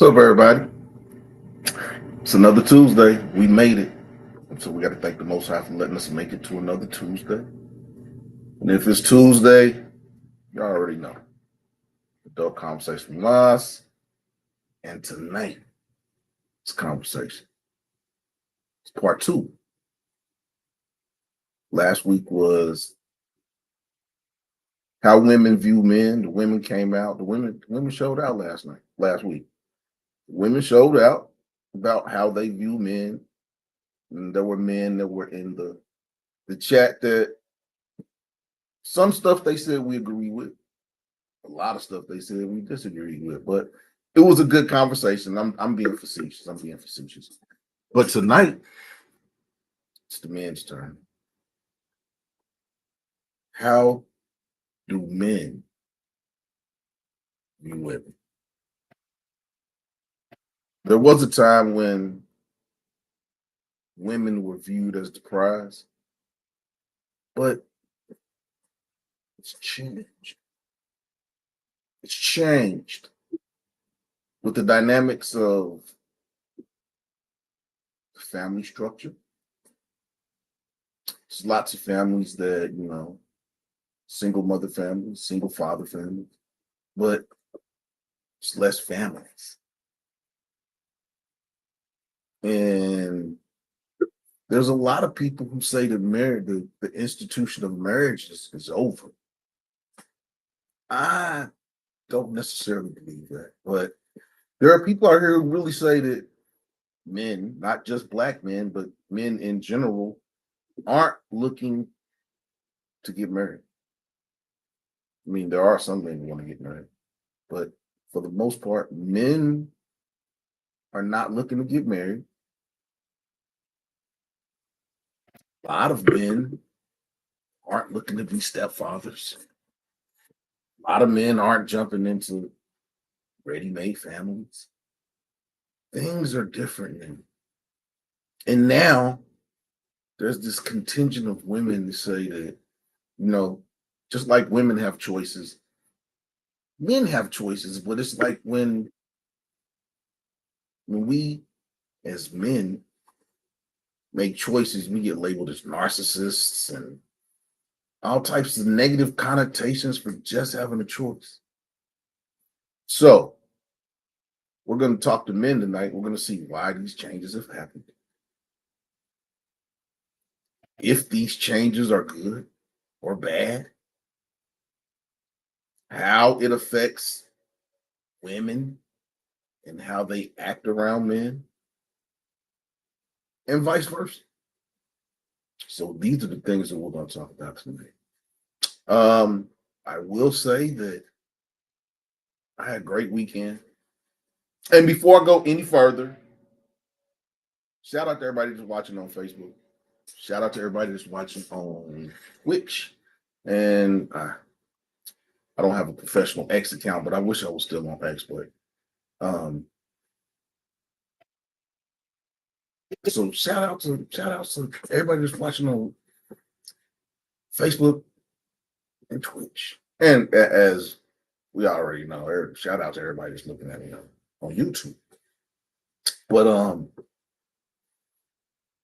What's up, everybody? It's another Tuesday. We made it. And so we got to thank the Most High for letting us make it to another Tuesday. And if it's Tuesday, you already know. Adult conversation from us. And tonight, it's conversation. It's part two. Last week was how women view men. The women came out. The women showed out last week. Women showed out about how they view men. And there were men that were in the chat that some stuff they said we agree with, a lot of stuff they said we disagree with, but it was a good conversation. I'm being facetious. But tonight, it's the men's turn. How do men view women? There was a time when women were viewed as the prize, but it's changed. It's changed with the dynamics of family structure. There's lots of families that, single mother families, single father families, but it's less families. And there's a lot of people who say that marriage, the institution of marriage is over. I don't necessarily believe that, but there are people out here who really say that men, not just black men, but men in general, aren't looking to get married. I mean, there are some men who want to get married, but for the most part, men are not looking to get married. A lot of men aren't looking to be stepfathers. A lot of men aren't jumping into ready-made families. Things are different now. And now there's this contingent of women to say that, just like women have choices, men have choices, but it's like when we as men make choices, we get labeled as narcissists and all types of negative connotations for just having a choice. So we're going to talk to men tonight. We're going to see why these changes have happened. If these changes are good or bad, how it affects women and how they act around men, and vice versa. So these are the things that we're going to talk about tonight. I will say that I had a great weekend. And before I go any further, shout out to everybody that's watching on Facebook. Shout out to everybody that's watching on Twitch. And I don't have a professional X account, but I wish I was still on X. But so shout out to everybody that's watching on Facebook and Twitch. And as we already know, shout out to everybody that's looking at me on YouTube. But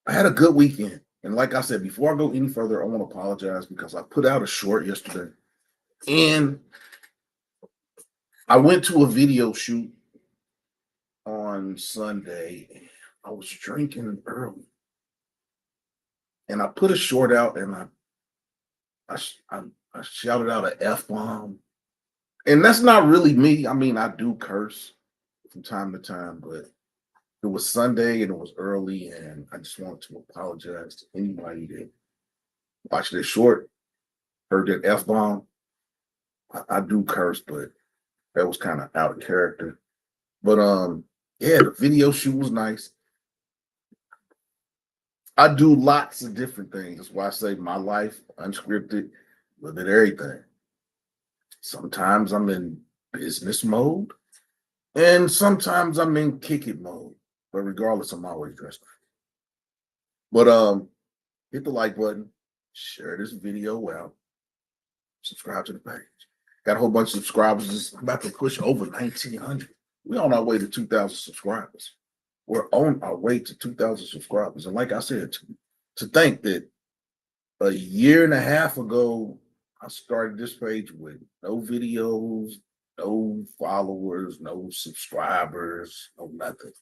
I had a good weekend. And like I said, before I go any further, I want to apologize because I put out a short yesterday. And I went to a video shoot on Sunday. I was drinking early. And I put a short out and I shouted out an F-bomb. And that's not really me. I mean, I do curse from time to time, but it was Sunday and it was early, and I just wanted to apologize to anybody that watched this short, heard that F-bomb. I do curse, but that was kind of out of character. But yeah, the video shoot was nice. I do lots of different things. That's why I say my life, unscripted, look at everything. Sometimes I'm in business mode, and sometimes I'm in kick it mode. But regardless, I'm always dressed. But hit the like button, share this video out, subscribe to the page. Got a whole bunch of subscribers. I'm about to push over 1,900. We're on our way to 2,000 subscribers. We're on our way to 2,000 subscribers. And like I said, to think that a year and a half ago, I started this page with no videos, no followers, no subscribers, no nothing.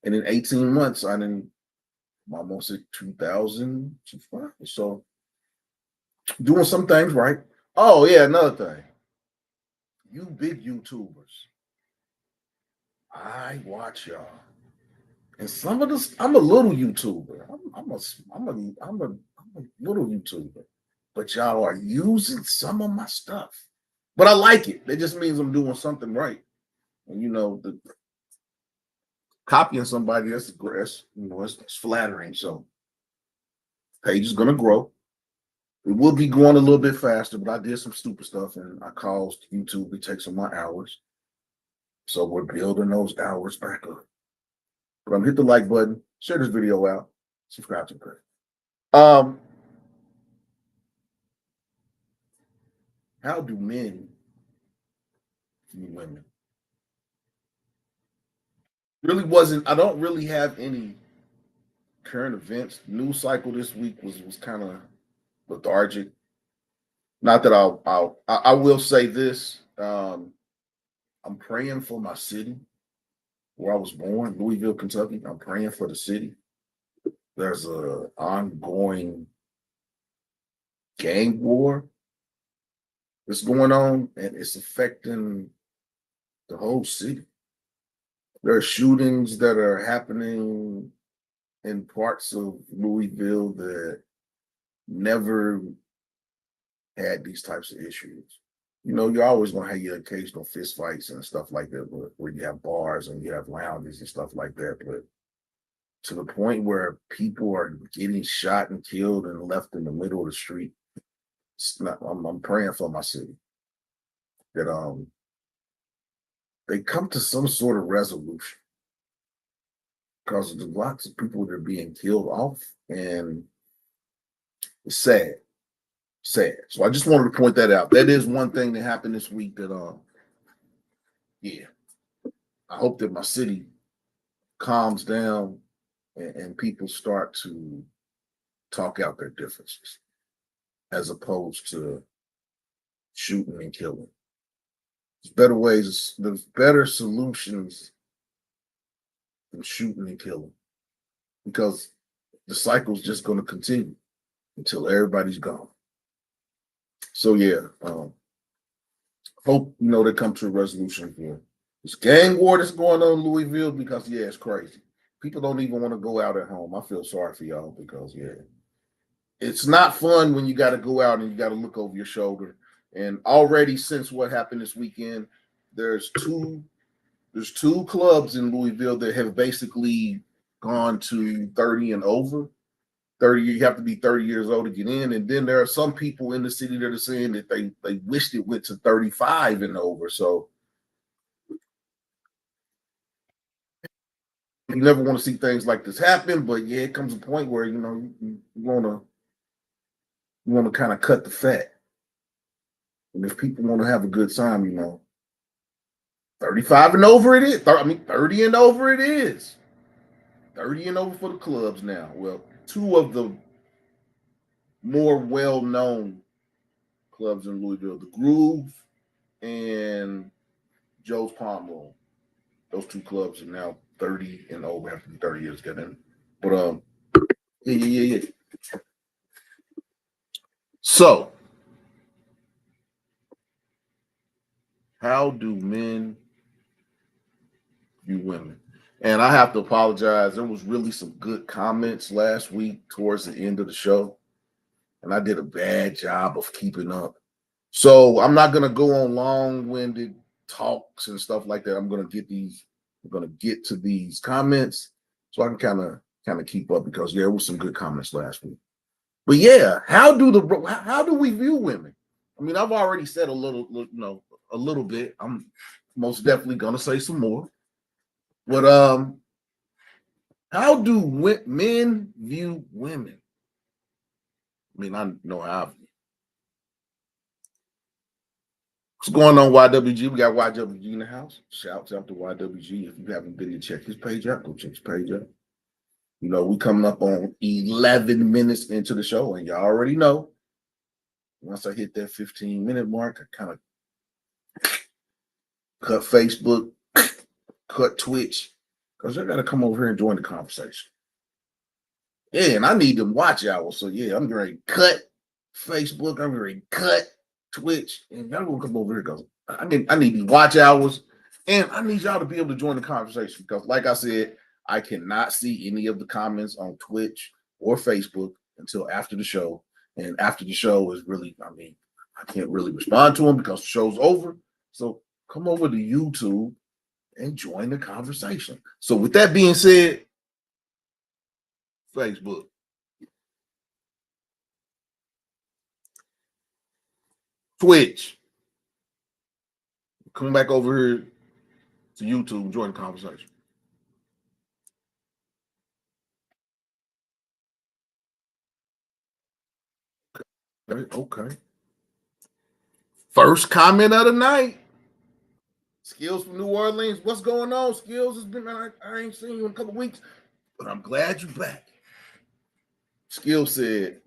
And in 18 months, I'm almost at 2,000 subscribers. So doing some things right. Oh, yeah, another thing. You big YouTubers, I watch y'all. And some of this, I'm a little YouTuber. I'm a little YouTuber. But y'all are using some of my stuff. But I like it. It just means I'm doing something right. And the copying somebody that's grass, it's flattering. So page is gonna grow. It will be growing a little bit faster, but I did some stupid stuff and I caused YouTube to take some of my hours. So we're building those hours back up. But hit the like button, share this video out, subscribe to the page. How do men view women? I don't really have any current events. News cycle this week was kind of lethargic. Not that I will say this. I'm praying for my city where I was born, Louisville, Kentucky. I'm praying for the city. There's a ongoing gang war that's going on, and it's affecting the whole city. There are shootings that are happening in parts of Louisville that never had these types of issues. You're always going to have your occasional fist fights and stuff like that, where you have bars and you have lounges and stuff like that. But to the point where people are getting shot and killed and left in the middle of the street, it's not, I'm praying for my city that they come to some sort of resolution because there's lots of people that are being killed off, and it's sad. Sad. So I just wanted to point that out. That is one thing that happened this week that yeah. I hope that my city calms down and people start to talk out their differences as opposed to shooting and killing. There's better ways, there's better solutions than shooting and killing, because the cycle's just going to continue until everybody's gone. So yeah, hope they come to a resolution for this gang war that's going on in Louisville, because yeah, it's crazy. People don't even want to go out at home. I feel sorry for y'all because yeah, it's not fun when you got to go out and you got to look over your shoulder. And already since what happened this weekend, there's two clubs in Louisville that have basically gone to 30 and over. 30, you have to be 30 years old to get in. And then there are some people in the city that are saying that they wished it went to 35 and over. So you never want to see things like this happen, but yeah, it comes a point where you want to kind of cut the fat. And if people want to have a good time, 35 and over it is. 30 and over it is. 30 and over for the clubs now. Well, two of the more well-known clubs in Louisville, the Groove and Joe's Palm Room. Those two clubs are now 30 and over, have to be 30 years to get in. But yeah. So, how do men view women? And I have to apologize. There was really some good comments last week towards the end of the show, and I did a bad job of keeping up. So I'm not gonna go on long-winded talks and stuff like that. I'm gonna get to these comments so I can kind of keep up, because there was some good comments last week. But yeah, how do we view women? I mean, I've already said a little bit. I'm most definitely gonna say some more. But how do men view women? I mean, I know how. What's going on, YWG? We got YWG in the house. Shouts out to YWG. If you haven't been to check his page out, go check his page out. You know, we coming up on 11 minutes into the show, and y'all already know. Once I hit that 15-minute mark, I kind of cut Facebook, cut Twitch, because I got to come over here and join the conversation. Yeah, and I need them watch hours. So, yeah, I'm going to cut Facebook. I'm going to cut Twitch. And y'all going to come over here because I need these watch hours. And I need y'all to be able to join the conversation because, like I said, I cannot see any of the comments on Twitch or Facebook until after the show. And after the show is really, I can't really respond to them because the show's over. So come over to YouTube and join the conversation. So with that being said, Facebook. Twitch. Come back over here to YouTube, join the conversation. Okay. First comment of the night. Skills from New Orleans. What's going on, Skills? It's been I ain't seen you in a couple weeks, but I'm glad you're back. Skills said,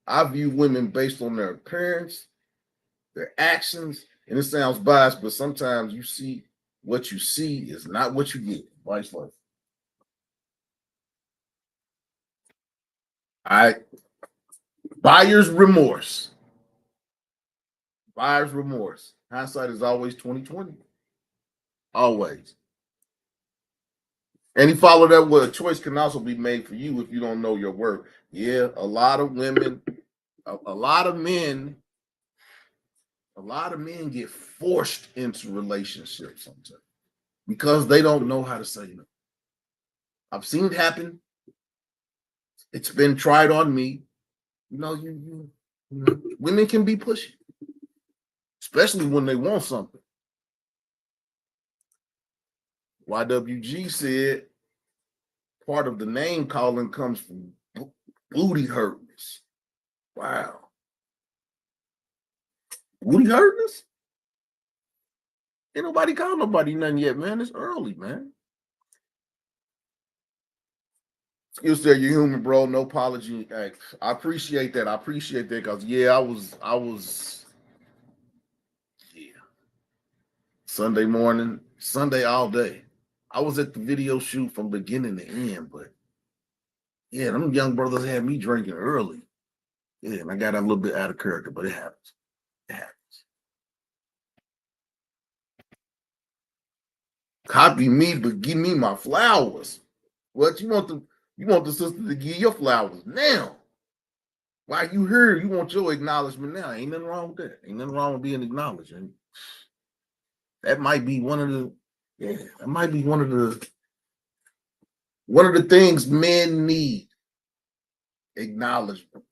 I view women based on their appearance, their actions, and it sounds biased, but sometimes you see what you see is not what you get. Vice versa. All right. Buyer's remorse. Buyer's remorse. Hindsight is always 2020. Always. And he followed that with a choice can also be made for you if you don't know your worth. Yeah, a lot of women, a lot of men get forced into relationships sometimes because they don't know how to say no. I've seen it happen. It's been tried on me. You know, women can be pushy, especially when they want something. YWG said part of the name calling comes from booty hurtness. Wow. Booty hurtness? Ain't nobody called nobody nothing yet, man. It's early, man. You said you're human, bro. No apology. I appreciate that. I appreciate that because I was Sunday morning, Sunday all day. I was at the video shoot from beginning to end, but yeah, them young brothers had me drinking early. Yeah, and I got a little bit out of character, but it happens. It happens. Copy me, but give me my flowers. What you want the sister to give your flowers now. While you here, you want your acknowledgement now. Ain't nothing wrong with that. Ain't nothing wrong with being acknowledged. And that might be one of the things men need. Acknowledgement.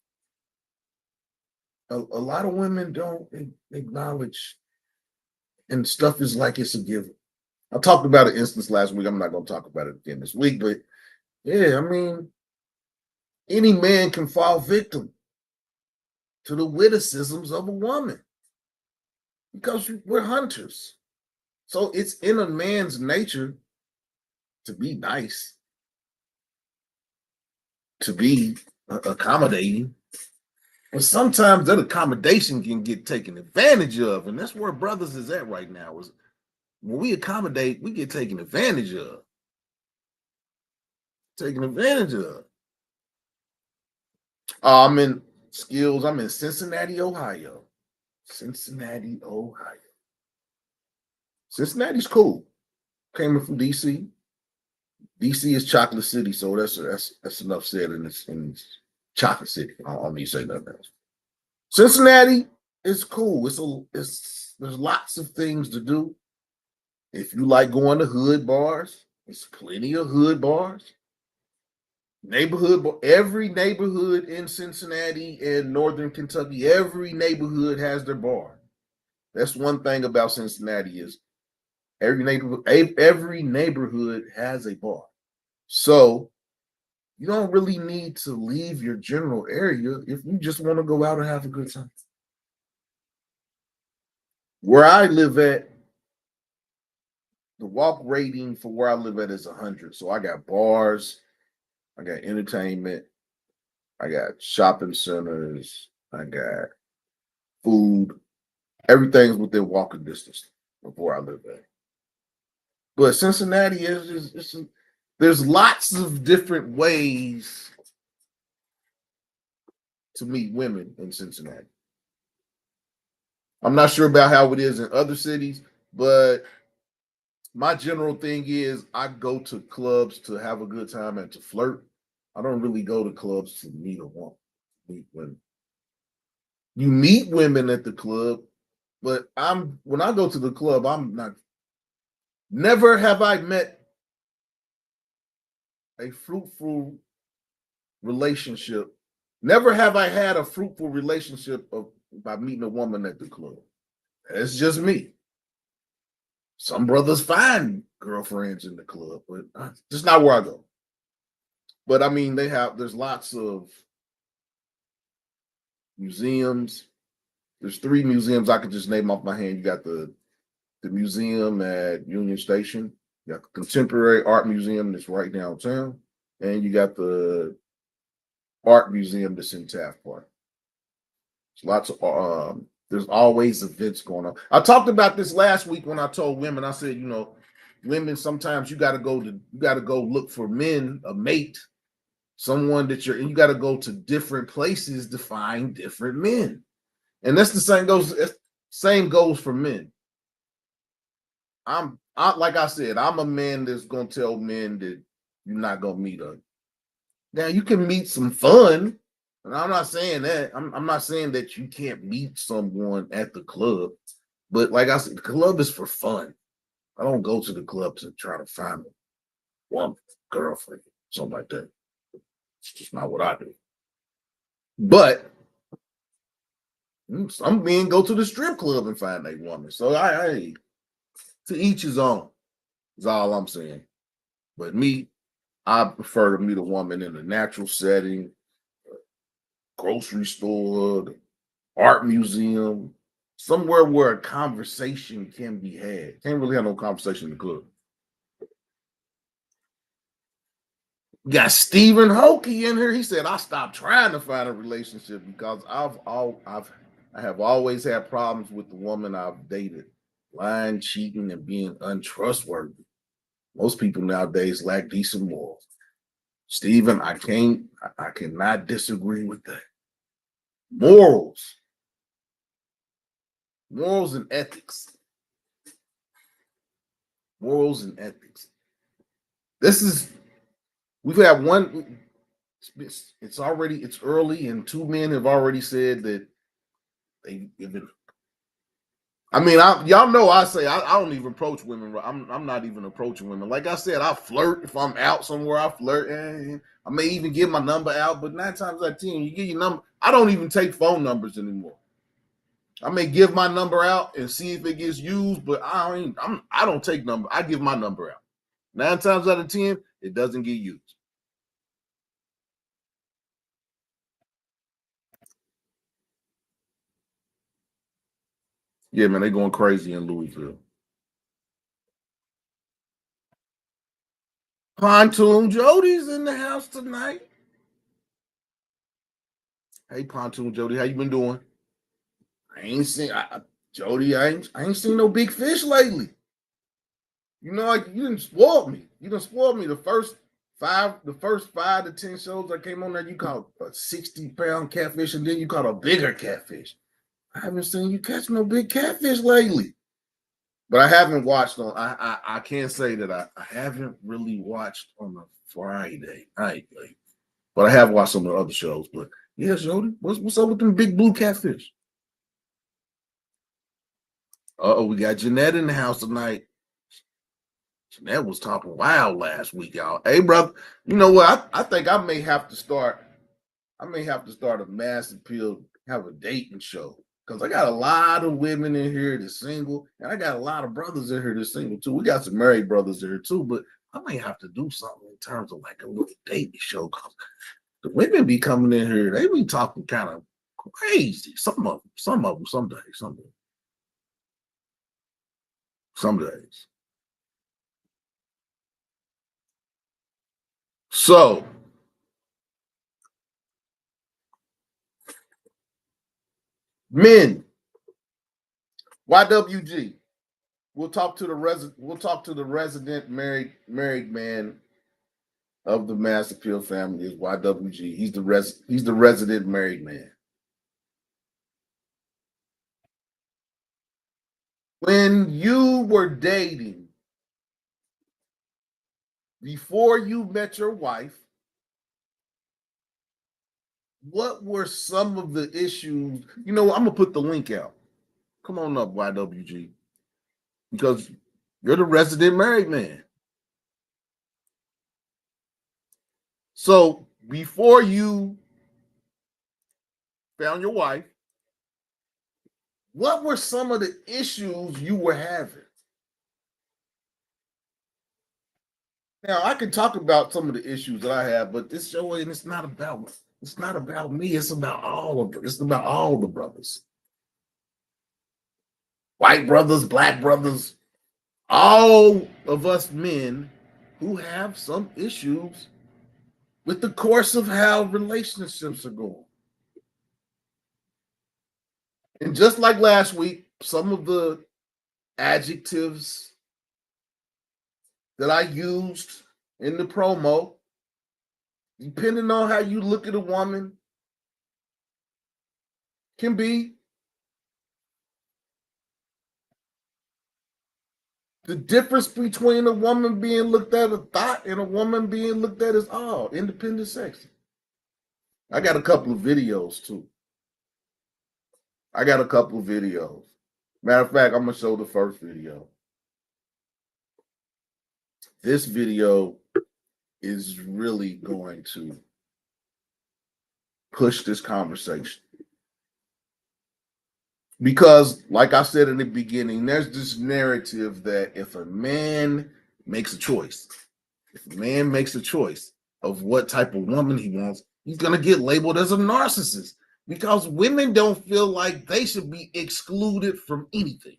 A lot of women don't acknowledge, and stuff is like it's a given. I talked about an instance last week. I'm not going to talk about it again this week, but yeah, any man can fall victim to the witticisms of a woman because we're hunters. So it's in a man's nature to be nice, to be accommodating. But sometimes that accommodation can get taken advantage of. And that's where brothers is at right now. Is when we accommodate, we get taken advantage of. Taken advantage of. I'm in Skills. I'm in Cincinnati, Ohio. Cincinnati, Ohio. Cincinnati's cool. Came in from DC. DC is Chocolate City, so that's enough said in this Chocolate City. I don't need to say nothing else. Cincinnati is cool. There's lots of things to do. If you like going to hood bars, there's plenty of hood bars. Every neighborhood in Cincinnati and Northern Kentucky, every neighborhood has their bar. That's one thing about Cincinnati is every neighborhood has a bar. So you don't really need to leave your general area if you just want to go out and have a good time. Where I live at, the walk rating for where I live at is 100. So I got bars, I got entertainment, I got shopping centers, I got food. Everything's within walking distance of where I live at. But Cincinnati there's lots of different ways to meet women in Cincinnati. I'm not sure about how it is in other cities, but my general thing is I go to clubs to have a good time and to flirt. I don't really go to clubs to meet a woman. Meet women. You meet women at the club, but when I go to the club, I'm not. Never have I met a fruitful relationship. Never have I had a fruitful relationship by meeting a woman at the club. It's just me. Some brothers find girlfriends in the club, but just not where I go. But I mean, there's lots of museums. There's 3 museums I could just name off my hand. You got the museum at Union Station. You got the Contemporary Art Museum that's right downtown, and you got the art museum that's in Taft Park. There's always events going on. I talked about this last week when I told women. I said, women sometimes you got to go look for men, a mate, someone that and you got to go to different places to find different men. And that's the same goes for men. Like I said, I'm a man that's gonna tell men that you're not gonna meet her. Now you can meet some fun, and I'm not saying that. I'm not saying that you can't meet someone at the club, but like I said, the club is for fun. I don't go to the club to try to find one girlfriend, something like that. It's just not what I do. But some men go to the strip club and find a woman. So I to each his own. Is all I'm saying. But me, I prefer to meet a woman in a natural setting, grocery store, art museum, somewhere where a conversation can be had. Can't really have no conversation in the club. You got Stephen Hokey in here. He said, "I stopped trying to find a relationship because I have always had problems with the woman I've dated, lying, cheating, and being untrustworthy. Most people nowadays lack decent morals." Stephen, I cannot disagree with that. Morals, morals and ethics, morals and ethics. We've had one. It's early, and 2 men have already said that they give it. I mean, y'all know I say I don't even approach women. I'm not even approaching women. Like I said, I flirt if I'm out somewhere. I flirt, and I may even give my number out. But 9 times out of 10, you get your number. I don't even take phone numbers anymore. I may give my number out and see if it gets used, but I don't take number. I give my number out. 9 times out of 10, it doesn't get used. Yeah, man, they going crazy in Louisville. Pontoon Jody's in the house tonight. Hey, Pontoon Jody, how you been doing? I ain't seen Jody. I ain't seen no big fish lately. Like you didn't spoil me. You didn't spoil me. The first 5 to 10 shows I came on there, you caught a 60-pound catfish, and then you caught a bigger catfish. I haven't seen you catch no big catfish lately. But I haven't watched on. I can't say that I haven't really watched on a Friday night, but I have watched some of the other shows. But yeah, Jody, what's up with them big blue catfish? Oh, we got Jeanette in the house tonight. Jeanette was talking wild last week, y'all. Hey, brother, you know what? I think I may have to start. I may have to start a mass appeal, have a dating show. Because I got a lot of women in here that's single, and I got a lot of brothers in here that's single too. We got some married brothers in here too, but I may have to do something in terms of like a little dating show. Cause the women be coming in here, they be talking kind of crazy. Some of them, some days. some days. So, men, YWG. We'll talk to the resident married man of the Mass Appeal family is YWG. He's the resident married man. When you were dating, before you met your wife, what were some of the issues? You know, I'm gonna put the link out. Come on up, YWG, because you're the resident married man. So before you found your wife, what were some of the issues you were having? Now I can talk about some of the issues that I have, but this show and it's not about me. It's about all the brothers, white brothers, black brothers, all of us men who have some issues with the course of how relationships are going. And just like last week, some of the adjectives that I used in the promo, depending on how you look at a woman, can be the difference between a woman being looked at as thought and a woman being looked at as all independent sex. I got a couple of videos too. Matter of fact, I'm gonna show the first video. This video is really going to push this conversation. Because, like I said in the beginning, there's this narrative that if a man makes a choice of what type of woman he wants, he's going to get labeled as a narcissist because women don't feel like they should be excluded from anything.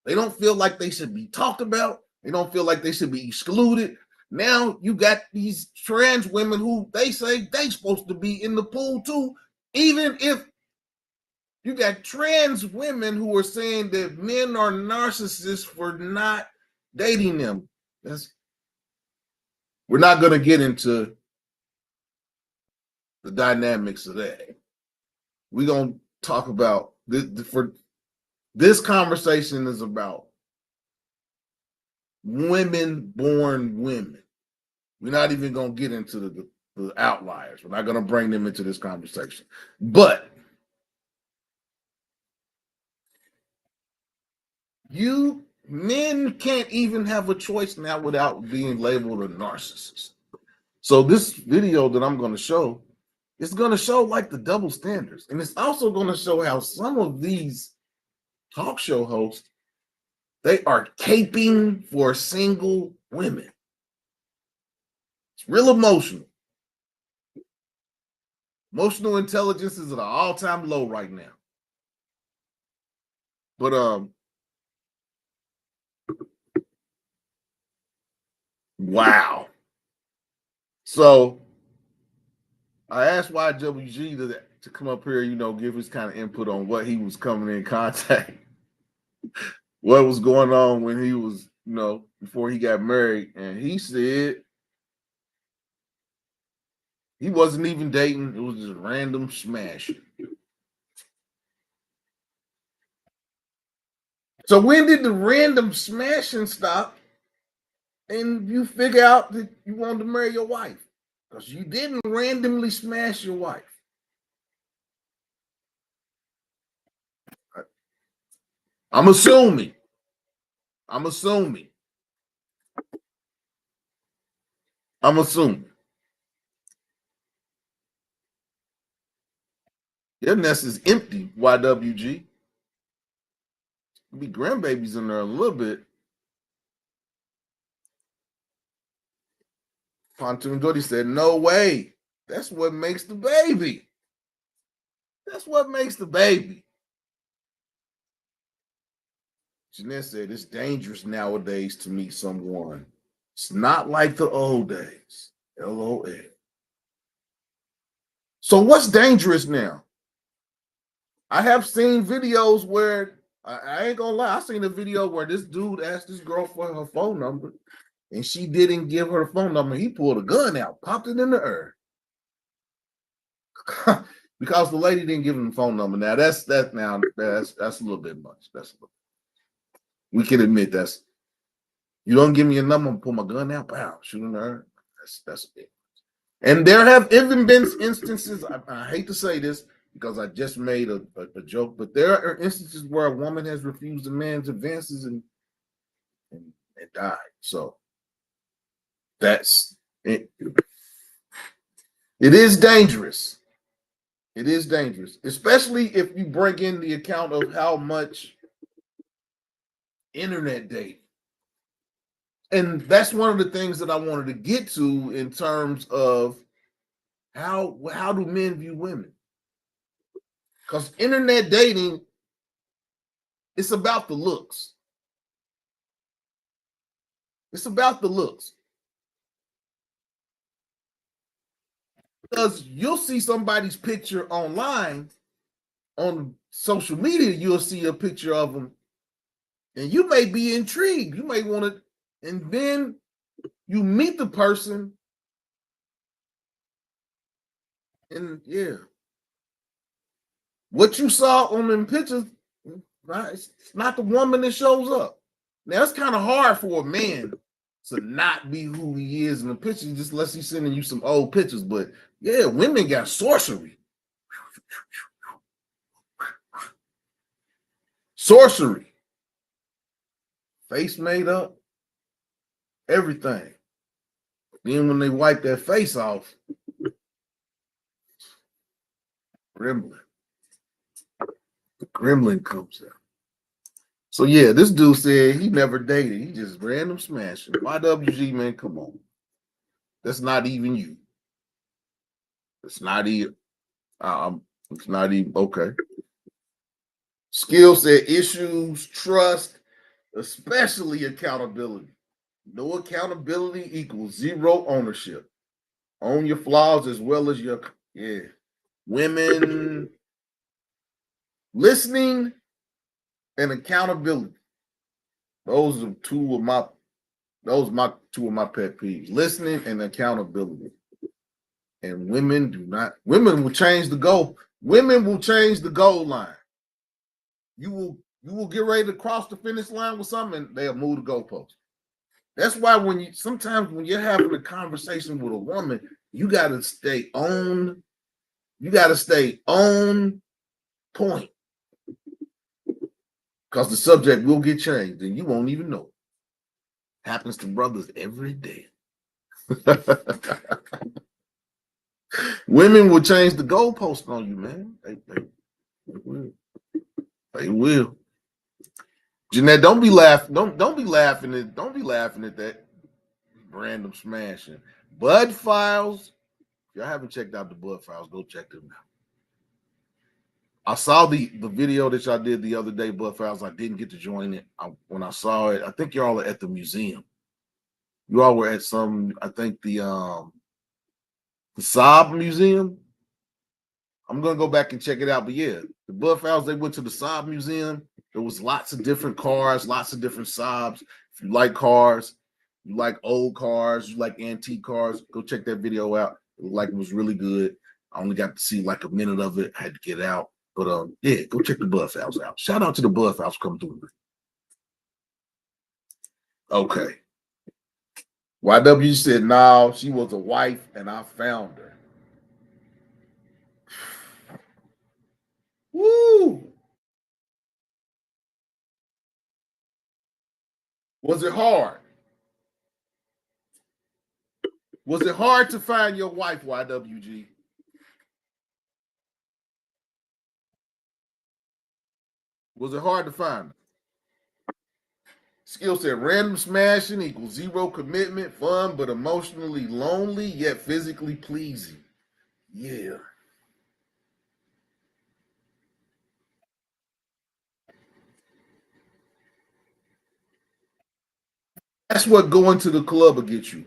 They don't feel like they should be talked about. They don't feel like they should be excluded. Now you got these trans women who they say they supposed to be in the pool too, even if you got trans women who are saying that men are narcissists for not dating them. We're not going to get into the dynamics of that. We're going to talk about this conversation is about women born women. We're not even going to get into the outliers. We're not going to bring them into this conversation. But men can't even have a choice now without being labeled a narcissist. So this video that I'm going to show is going to show like the double standards. And it's also going to show how some of these talk show hosts, they are caping for single women. It's real emotional. Emotional intelligence is at an all-time low right now. But wow. So I asked YWG to come up here, give his kind of input on what he was coming in contact, what was going on when he was, before he got married. And he said he wasn't even dating. It was just random smashing. So when did the random smashing stop and you figure out that you wanted to marry your wife? Because you didn't randomly smash your wife. I'm assuming. Your nest is empty, YWG. There'll be grandbabies in there a little bit. Pontoon Doty said, no way. That's what makes the baby. That's what makes the baby. Jeanette said it's dangerous nowadays to meet someone. It's not like the old days. LOL. So what's dangerous now? I have seen videos where I ain't gonna lie, I seen a video where this dude asked this girl for her phone number and she didn't give her phone number. He pulled a gun out, popped it in the air. Because the lady didn't give him the phone number. Now that's a little bit much. We can admit you don't give me a number, I'm pull my gun out, pow, shoot in the air. That's it. And there have even been instances, I hate to say this because I just made a joke, but there are instances where a woman has refused a man's advances and died. So that's it. It is dangerous. It is dangerous, especially if you bring in the account of how much internet dating. And that's one of the things that I wanted to get to in terms of how do men view women? Because internet dating, it's about the looks. It's about the looks. Because you'll see somebody's picture online on social media, you'll see a picture of them, and you may be intrigued. You may want to, and then you meet the person, and yeah, what you saw on them pictures, right? It's not the woman that shows up. Now it's kind of hard for a man to not be who he is in the picture, just unless he's sending you some old pictures. But yeah, women got sorcery. Sorcery. Face made up. Everything. Then when they wipe that face off, gremlin. The gremlin comes out. So yeah, this dude said he never dated. He just random smashing. YWG, man, come on. That's not even you. It's not even. It's not even okay. Skill said issues, trust, especially accountability. No accountability equals zero ownership. Own your flaws as well as your women listening and accountability. Those are two of my two of my pet peeves. Listening and accountability. And women will change the goal. Women will change the goal line. You will get ready to cross the finish line with something, and they'll move the goalpost. That's why sometimes when you're having a conversation with a woman, you gotta stay on point. Because the subject will get changed and you won't even know. Happens to brothers every day. Women will change the goalpost on you, man. They will. They will. Jeanette, don't be laughing. Don't be laughing at that random smashing. Bud Files. If y'all haven't checked out the Bud Files, go check them out. I saw the video that y'all did the other day, Bud Files. I didn't get to join it. When I saw it, I think y'all are at the museum. You all were at I think the Saab Museum. I'm gonna go back and check it out. But yeah, the Bud Files, they went to the Saab Museum. There was lots of different cars, lots of different Saabs. If you like cars, you like old cars, you like antique cars, go check that video out. It looked like it was really good. I only got to see like a minute of it. I had to get out. But yeah, go check the Bud Files out. Shout out to the Bud Files coming through. Okay. YW said, no, she was a wife and I found her. Woo! Was it hard? Was it hard to find your wife, YWG? Was it hard to find her? Skill said random smashing equals zero commitment, fun, but emotionally lonely, yet physically pleasing. Yeah. what going to the club will get you.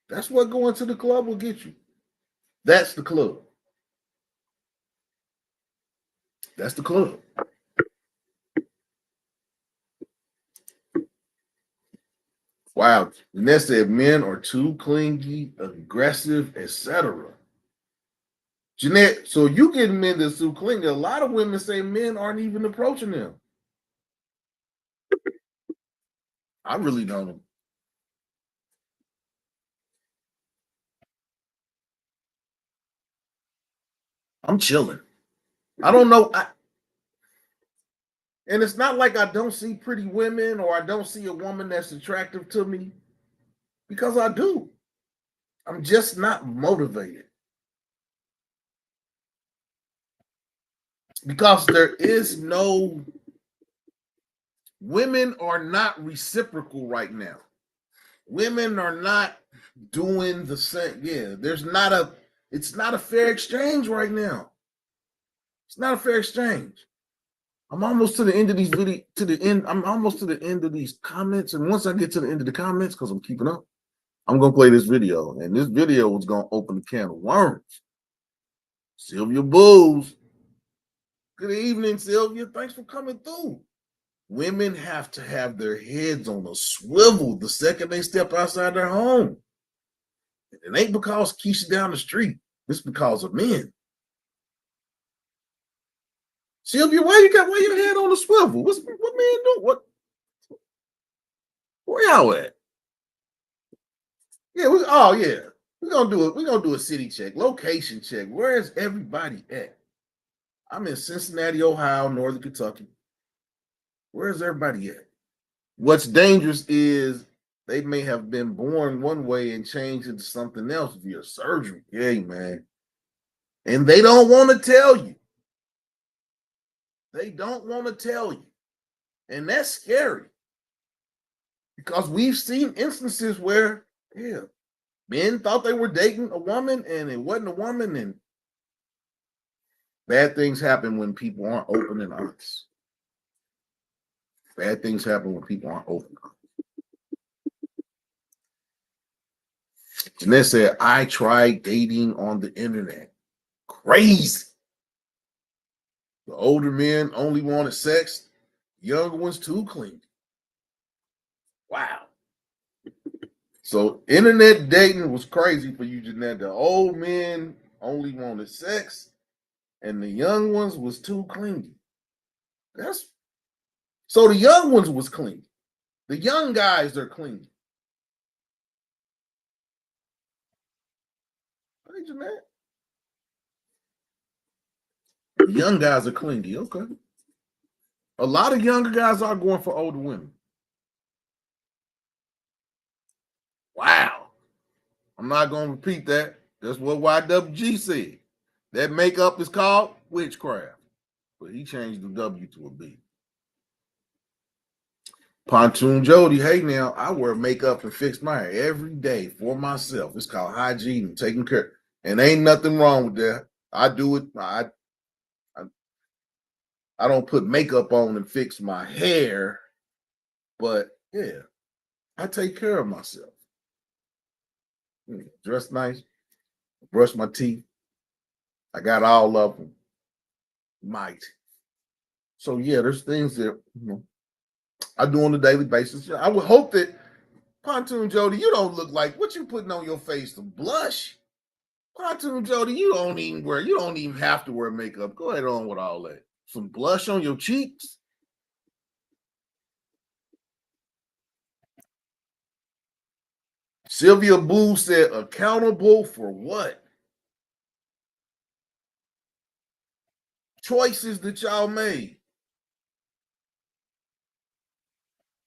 That's what going to the club will get you. That's the club. That's the club. Wow. Jeanette said men are too clingy, aggressive, etc. Jeanette, so you getting men that's too clingy. A lot of women say men aren't even approaching them. I really don't. I'm chilling. I don't know. And it's not like I don't see pretty women or I don't see a woman that's attractive to me, because I do. I'm just not motivated. Because there is no, women are not reciprocal right now. Women are not doing the same. Yeah, it's not a fair exchange right now. It's not a fair exchange. I'm almost to the end of these I'm almost to the end of these comments. And once I get to the end of the comments, because I'm keeping up, I'm gonna play this video. And this video is gonna open a can of worms. Sylvia Booz. Good evening, Sylvia. Thanks for coming through. Women have to have their heads on a swivel the second they step outside their home. It ain't because Keisha down the street. It's because of men. Sylvia, why your head on the swivel? What man do? Where y'all at? Yeah, We're gonna do it. We're gonna do a city check, location check. Where is everybody at? I'm in Cincinnati, Ohio, Northern Kentucky. Where's everybody at? What's dangerous is they may have been born one way and changed into something else via surgery. Yeah, man. And they don't want to tell you. They don't want to tell you. And that's scary. Because we've seen instances where, men thought they were dating a woman and it wasn't a woman, and bad things happen when people aren't open and honest. Bad things happen when people aren't open. Jeanette said, I tried dating on the internet. Crazy. The older men only wanted sex. Younger ones too clean. Wow. So internet dating was crazy for you, Jeanette. The old men only wanted sex, and the young ones was too clingy. So the young ones was clingy. The young guys are clingy. Hey, Jeanette. The young guys are clingy. Okay. A lot of younger guys are going for older women. Wow. I'm not going to repeat that. That's what YWG said. That makeup is called witchcraft. But he changed the W to a B. Pontoon Jody, hey now, I wear makeup and fix my hair every day for myself. It's called hygiene and taking care. And ain't nothing wrong with that. I do it. I don't put makeup on and fix my hair, but yeah, I take care of myself. Dress nice, brush my teeth. I got all of them. Might. So yeah, there's things that I do on a daily basis. I would hope that Pontoon Jody, you don't look like what you putting on your face to blush. Pontoon Jody, you don't even have to wear makeup. Go ahead on with all that. Some blush on your cheeks. Sylvia Boo said, accountable for what? Choices that y'all made.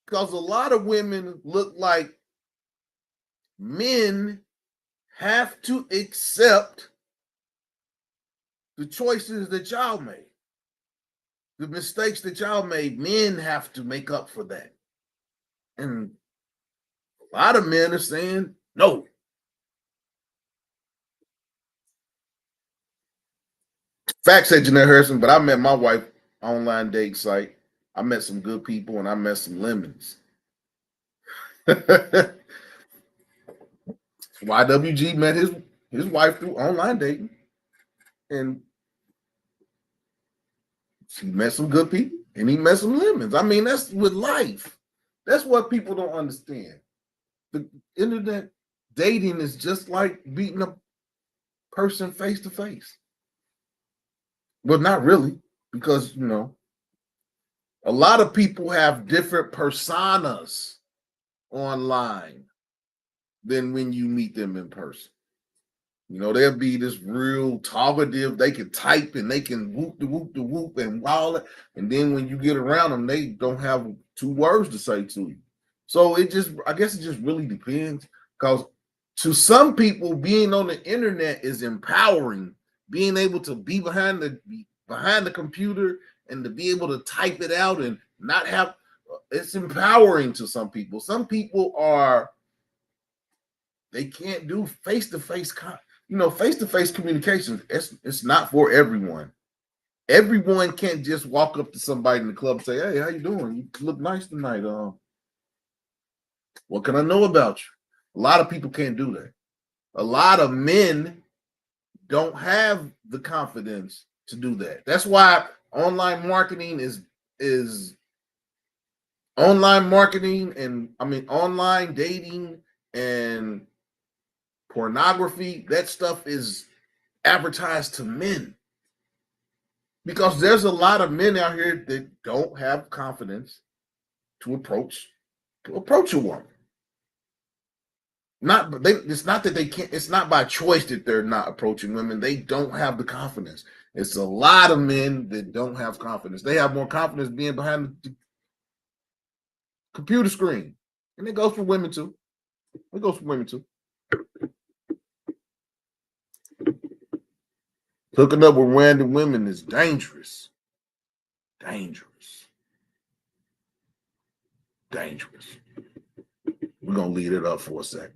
Because a lot of women look like men have to accept the choices that y'all made. The mistakes that y'all made, men have to make up for that. And a lot of men are saying no. Facts said Jeanette Harrison, but I met my wife online date site. I met some good people and I met some lemons. YWG met his wife through online dating, and he met some good people, and he met some lemons. I mean, that's with life. That's what people don't understand. The internet dating is just like meeting a person face to face. Well, not really, because a lot of people have different personas online than when you meet them in person. They'll be this real talkative. They can type and they can whoop the whoop and all that. And then when you get around them, they don't have 2 words to say to you. So I guess it just really depends. Because to some people, being on the internet is empowering. Being able to be behind the computer and to be able to type it out and not have it's empowering to some people. Some people they can't do face-to-face face-to-face communication. It's not for everyone. Everyone can't just walk up to somebody in the club and say, "Hey, how you doing? You look nice tonight. What can I know about you?" A lot of people can't do that. A lot of men don't have the confidence to do that. That's why online marketing and online dating and pornography, that stuff is advertised to men. Because there's a lot of men out here that don't have confidence to approach a woman. It's not that they can't, it's not by choice that they're not approaching women. They don't have the confidence. It's a lot of men that don't have confidence. They have more confidence being behind the computer screen. And it goes for women too. Hooking up with random women is dangerous. Dangerous. We're going to leave it up for a second.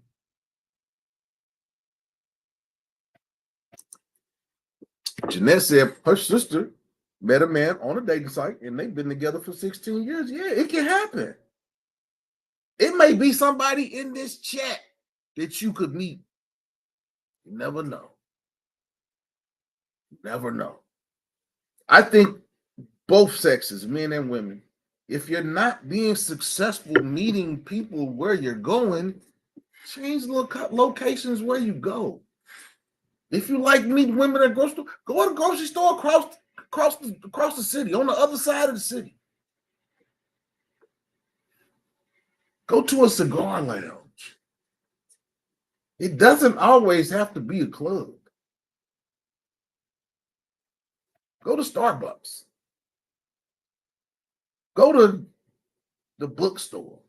Jeanette said her sister met a man on a dating site and they've been together for 16 years. Yeah, it can happen. It may be somebody in this chat that you could meet. You never know. I think both sexes, men and women, if you're not being successful meeting people where you're going, change locations where you go. If you like meeting women at grocery store, go to a grocery store across the city, on the other side of the city. Go to a cigar lounge. It doesn't always have to be a club. Go to Starbucks. Go to the bookstore.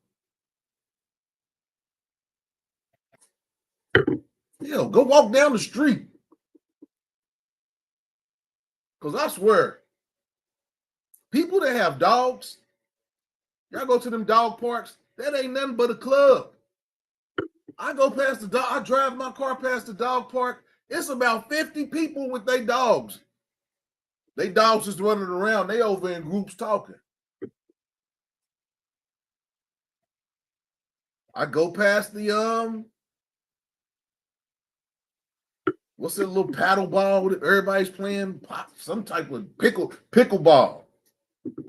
Go walk down the street. Because I swear, people that have dogs, y'all go to them dog parks, that ain't nothing but a club. I go past the dog, I drive my car past the dog park. It's about 50 people with their dogs. They dogs just running around. They over in groups talking. I go past the what's that little paddle ball with everybody's playing some type of pickleball.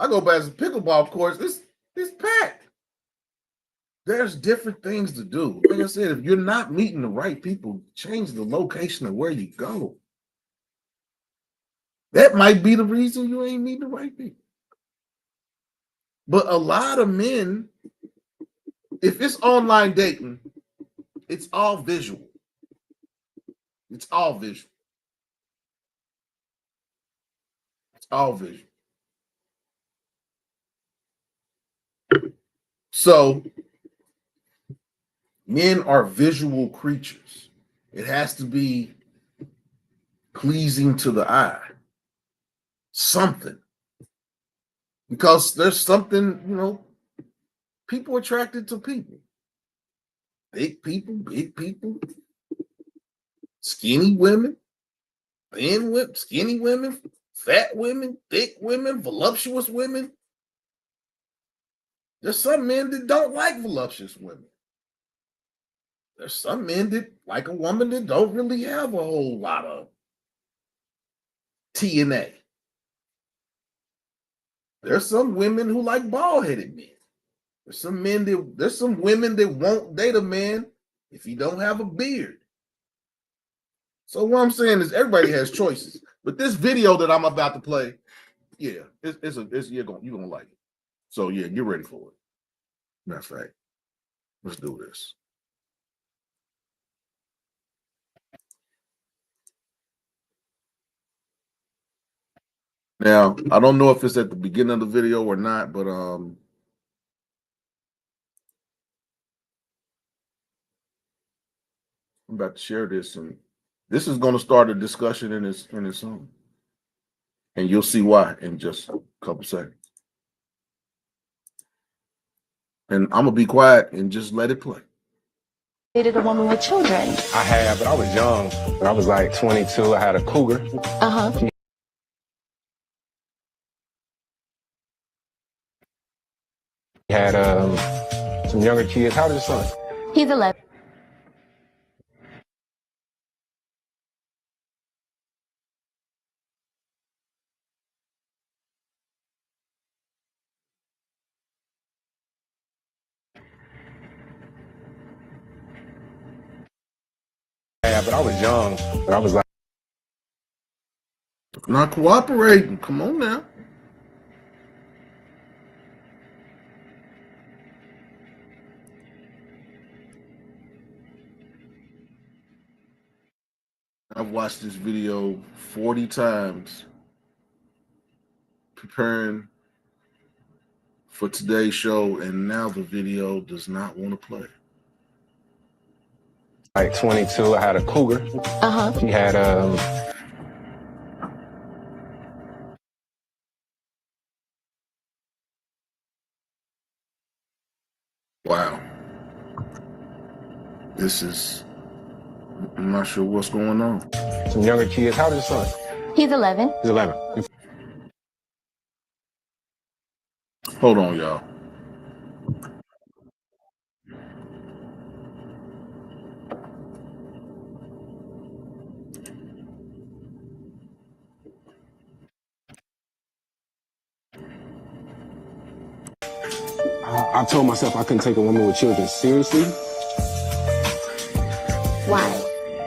I go past the pickleball course. It's packed. There's different things to do. Like I said, if you're not meeting the right people, change the location of where you go. That might be the reason you ain't meeting the right people. But a lot of men, if it's online dating, it's all visual. It's all visual. So men are visual creatures. It has to be pleasing to the eye. Something. Because there's something, people attracted to people. Big people, skinny women, thin women, skinny women, fat women, thick women, voluptuous women. There's some men that don't like voluptuous women. There's some men that like a woman that don't really have a whole lot of TNA. There's some women who like bald-headed men. There's some women that won't date a man if he don't have a beard. So what I'm saying is everybody has choices. But this video that I'm about to play, yeah, you're gonna like it. So yeah, get ready for it. Matter of fact, let's do this. Now, I don't know if it's at the beginning of the video or not, but I'm about to share this, and this is going to start a discussion in its own, and you'll see why in just a couple seconds. And I'm gonna be quiet and just let it play. Dated a woman with children. I have, but I was young. When I was like 22, I had a cougar. Uh-huh. He had some younger kids. How old is his son? He's 11. Yeah, but I was young. But I was like, Not cooperating. Come on now. I've watched this video 40 times preparing for today's show, and now the video does not want to play. like 22, I had a cougar. Uh-huh. He had Wow. I'm not sure what's going on. some younger kids. How old is his son? He's 11. He's 11. Hold on, y'all. I told myself I couldn't take a woman with children seriously. Why?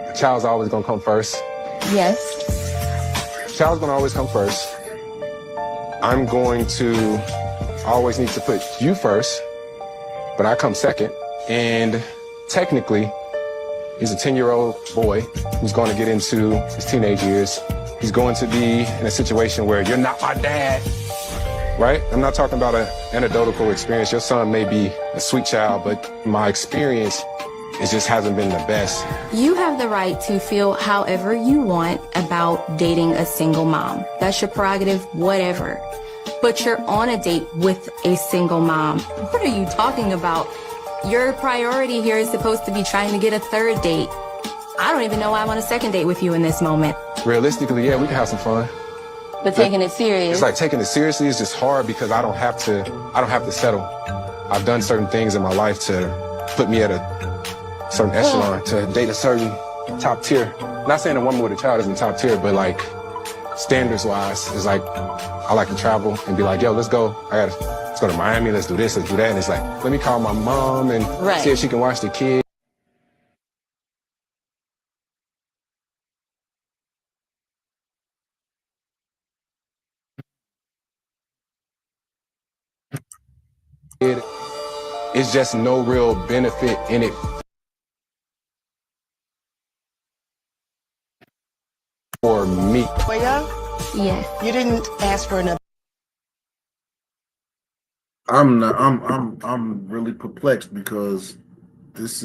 The child's always gonna come first. Yes. The child's gonna always come first. I'm going to always need to put you first, but I come second. And technically, he's a 10-year-old boy who's going to get into his teenage years. He's going to be in a situation where you're not my dad, right? I'm not talking about an anecdotal experience. Your son may be a sweet child, but my experience, it just hasn't been the best. You have the right to feel however you want about dating a single mom. That's your prerogative, whatever. But you're on a date with a single mom. What are you talking about? Your priority here is supposed to be trying to get a third date. I don't even know why I want a second date with you in this moment. Realistically, yeah, we can have some fun. But taking it serious. It's like taking it seriously is just hard because I don't have to settle. I've done certain things in my life to put me at a certain echelon, to date a certain top tier. Not saying a woman with a child isn't top tier, but like standards wise, it's like I like to travel and be like, yo, let's go to Miami, let's do this, let's do that. And it's like, let me call my mom and see if she can watch the kids. It's just no real benefit in it for me. Toya, Yes. you didn't ask for another. I'm really perplexed because this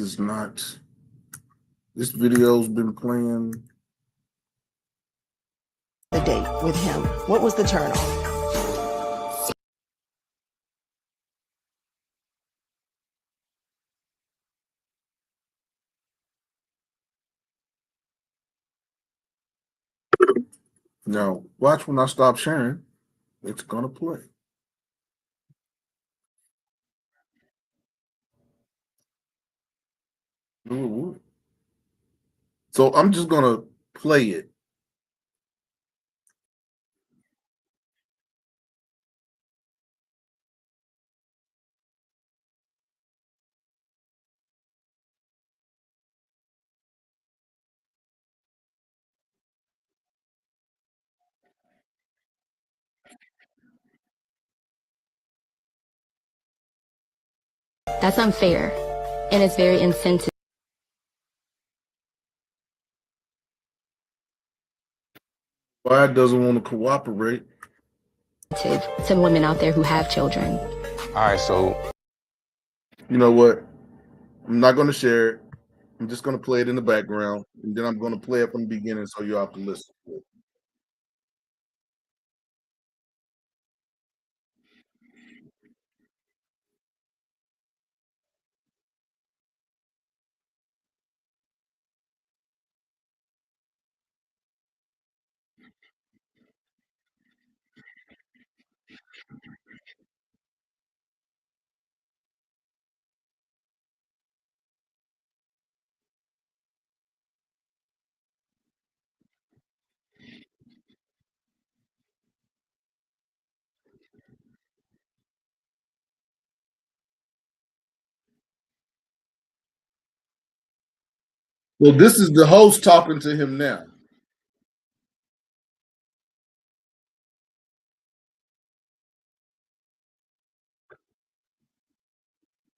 video's been playing. Date with him. What was the turn on? Now, watch when I stop sharing, it's gonna play. Ooh. So I'm just gonna play it. That's unfair, and it's very insensitive Why doesn't want to cooperate? to women out there who have children. All right, so You know what? I'm not gonna share it. I'm just gonna play it in the background, and then I'm gonna play it from the beginning so you have to listen to it. Well, this is the host talking to him now.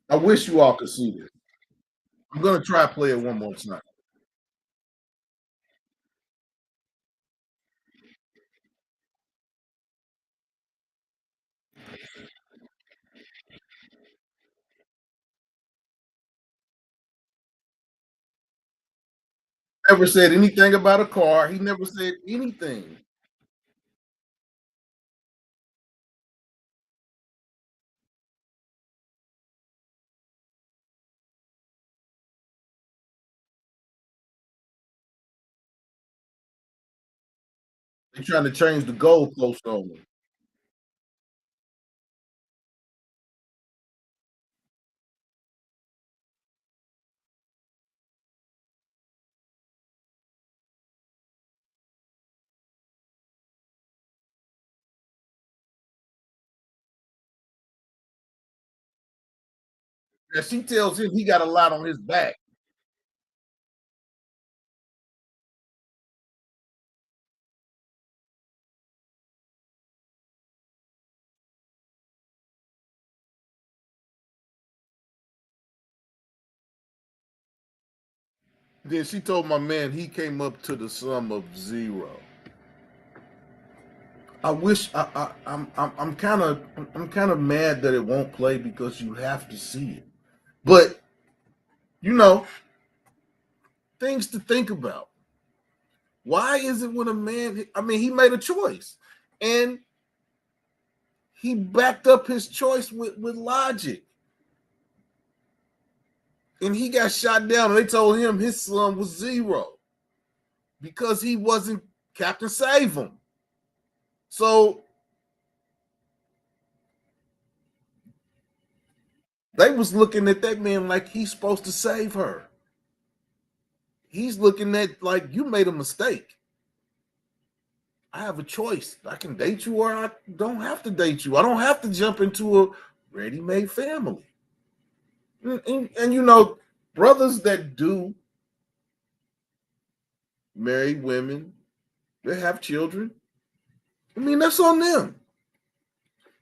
I wish you all could see this. I'm gonna try to play it one more time. Never said anything about a car. He never said anything. They're trying to change the goalpost on me. And she tells him he got a lot on his back. Then she told my man he came up to the sum of zero. I wish I'm kind of mad that it won't play because you have to see it. But you know, things to think about. Why is it when a man I mean he made a choice and he backed up his choice with logic. And he got shot down and they told him his son was zero because he wasn't Captain Save him. So they was looking at that man like he's supposed to save her. He's looking at like you made a mistake. I have a choice. I can date you or I don't have to date you. I don't have to jump into a ready-made family. And you know, brothers that do marry women, they have children. I mean, that's on them.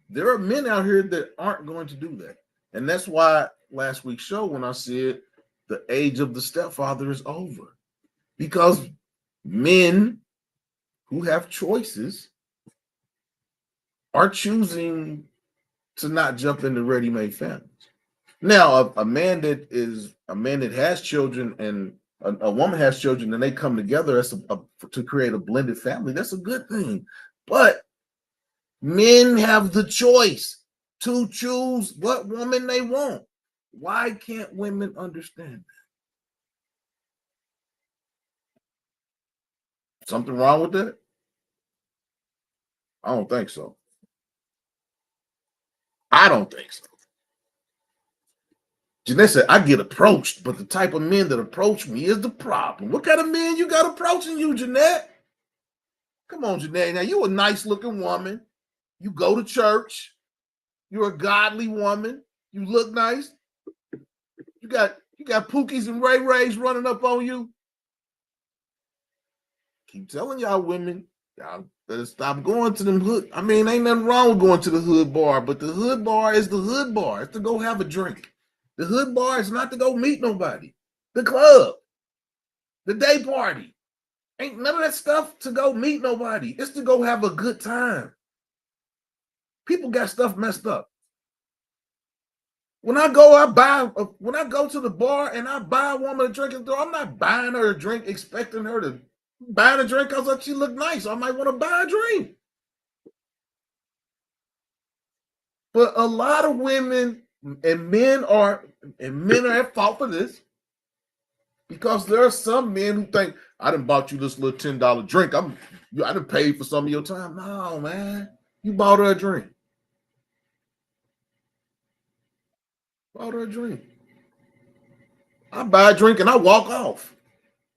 There are men out here that aren't going to do that. And that's why last week's show, when I said the age of the stepfather is over, because men who have choices are choosing to not jump into ready-made families. Now, a man that has children and a woman has children and they come together to create a blended family, that's a good thing. But men have the choice to choose what woman they want. Why can't women understand that? Something wrong with that? I don't think so. I don't think so. Jeanette said, I get approached, but the type of men that approach me is the problem. What kind of men you got approaching you, Jeanette? Come on, Jeanette. Now, you a nice looking woman. You go to church. You're a godly woman. You look nice. You got Pookies and Ray Rays running up on you. Keep telling y'all women, y'all better stop going to them hood. I mean, ain't nothing wrong with going to the hood bar, but the hood bar is the hood bar. It's to go have a drink. The hood bar is not to go meet nobody. The club, the day party, ain't none of that stuff to go meet nobody. It's to go have a good time. People got stuff messed up. When I go to the bar and I buy a woman a drink, I'm not buying her a drink expecting her to buy a drink because she look nice. I might want to buy a drink. But a lot of women and men are at fault for this, because there are some men who think, I done bought you this little $10 drink. I done paid for some of your time. No, man. You bought her a drink. Bought her a drink. I buy a drink and I walk off.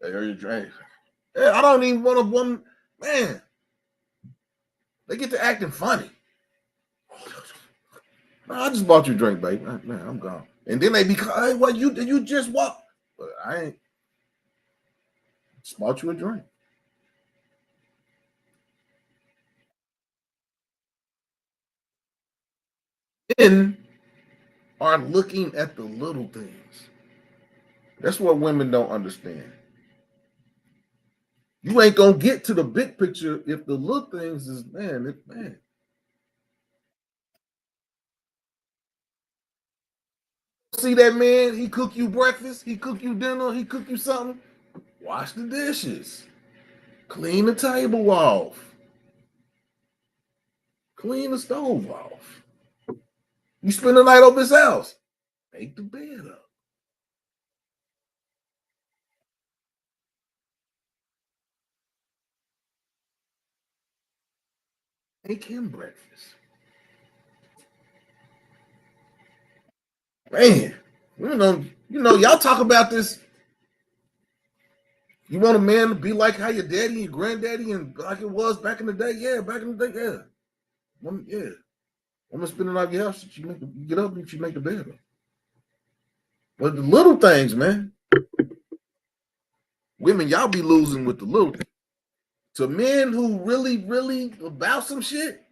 Hey, here's your drink. Yeah, I don't even want a woman. Man, they get to acting funny. No, I just bought you a drink, babe. Man, I'm gone. And then they become, hey, what you just walk? But I ain't. Just bought you a drink. Men are looking at the little things. That's what women don't understand. You ain't gonna get to the big picture if the little things is man. See that man? He cook you breakfast, he cook you dinner, he cook you something. Wash the dishes, clean the table off, clean the stove off. You spend the night over his house, make the bed up. Make him breakfast. Man, y'all talk about this. You want a man to be like how your daddy and your granddaddy and like it was back in the day? Yeah, back in the day, yeah. Yeah. Woman spending out your house, you get up and she make the bed up. But the little things, man. Women, y'all be losing with the little things. To men who really, really about some shit.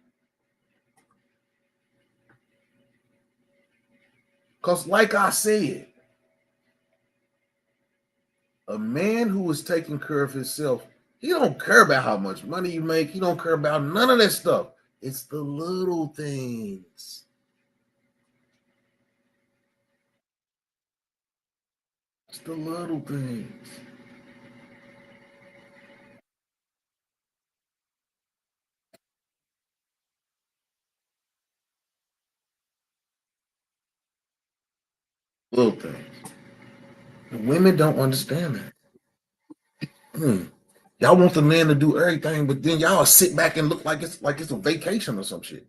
Because like I said, a man who is taking care of himself, he don't care about how much money you make. He don't care about none of that stuff. It's the little things. It's the little things. Little things. And women don't understand that. Y'all want the man to do everything, but then y'all sit back and look like it's a vacation or some shit.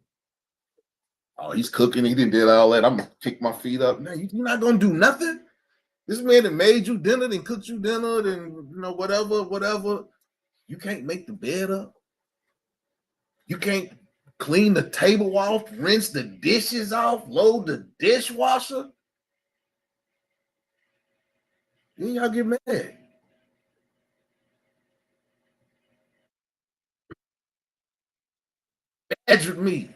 Oh, he's cooking. He didn't did all that. I'm gonna kick my feet up. No, you're not gonna do nothing. This man that made you dinner, then cooked you dinner, then whatever. You can't make the bed up. You can't clean the table off, rinse the dishes off, load the dishwasher. Then y'all get mad. Badgered me.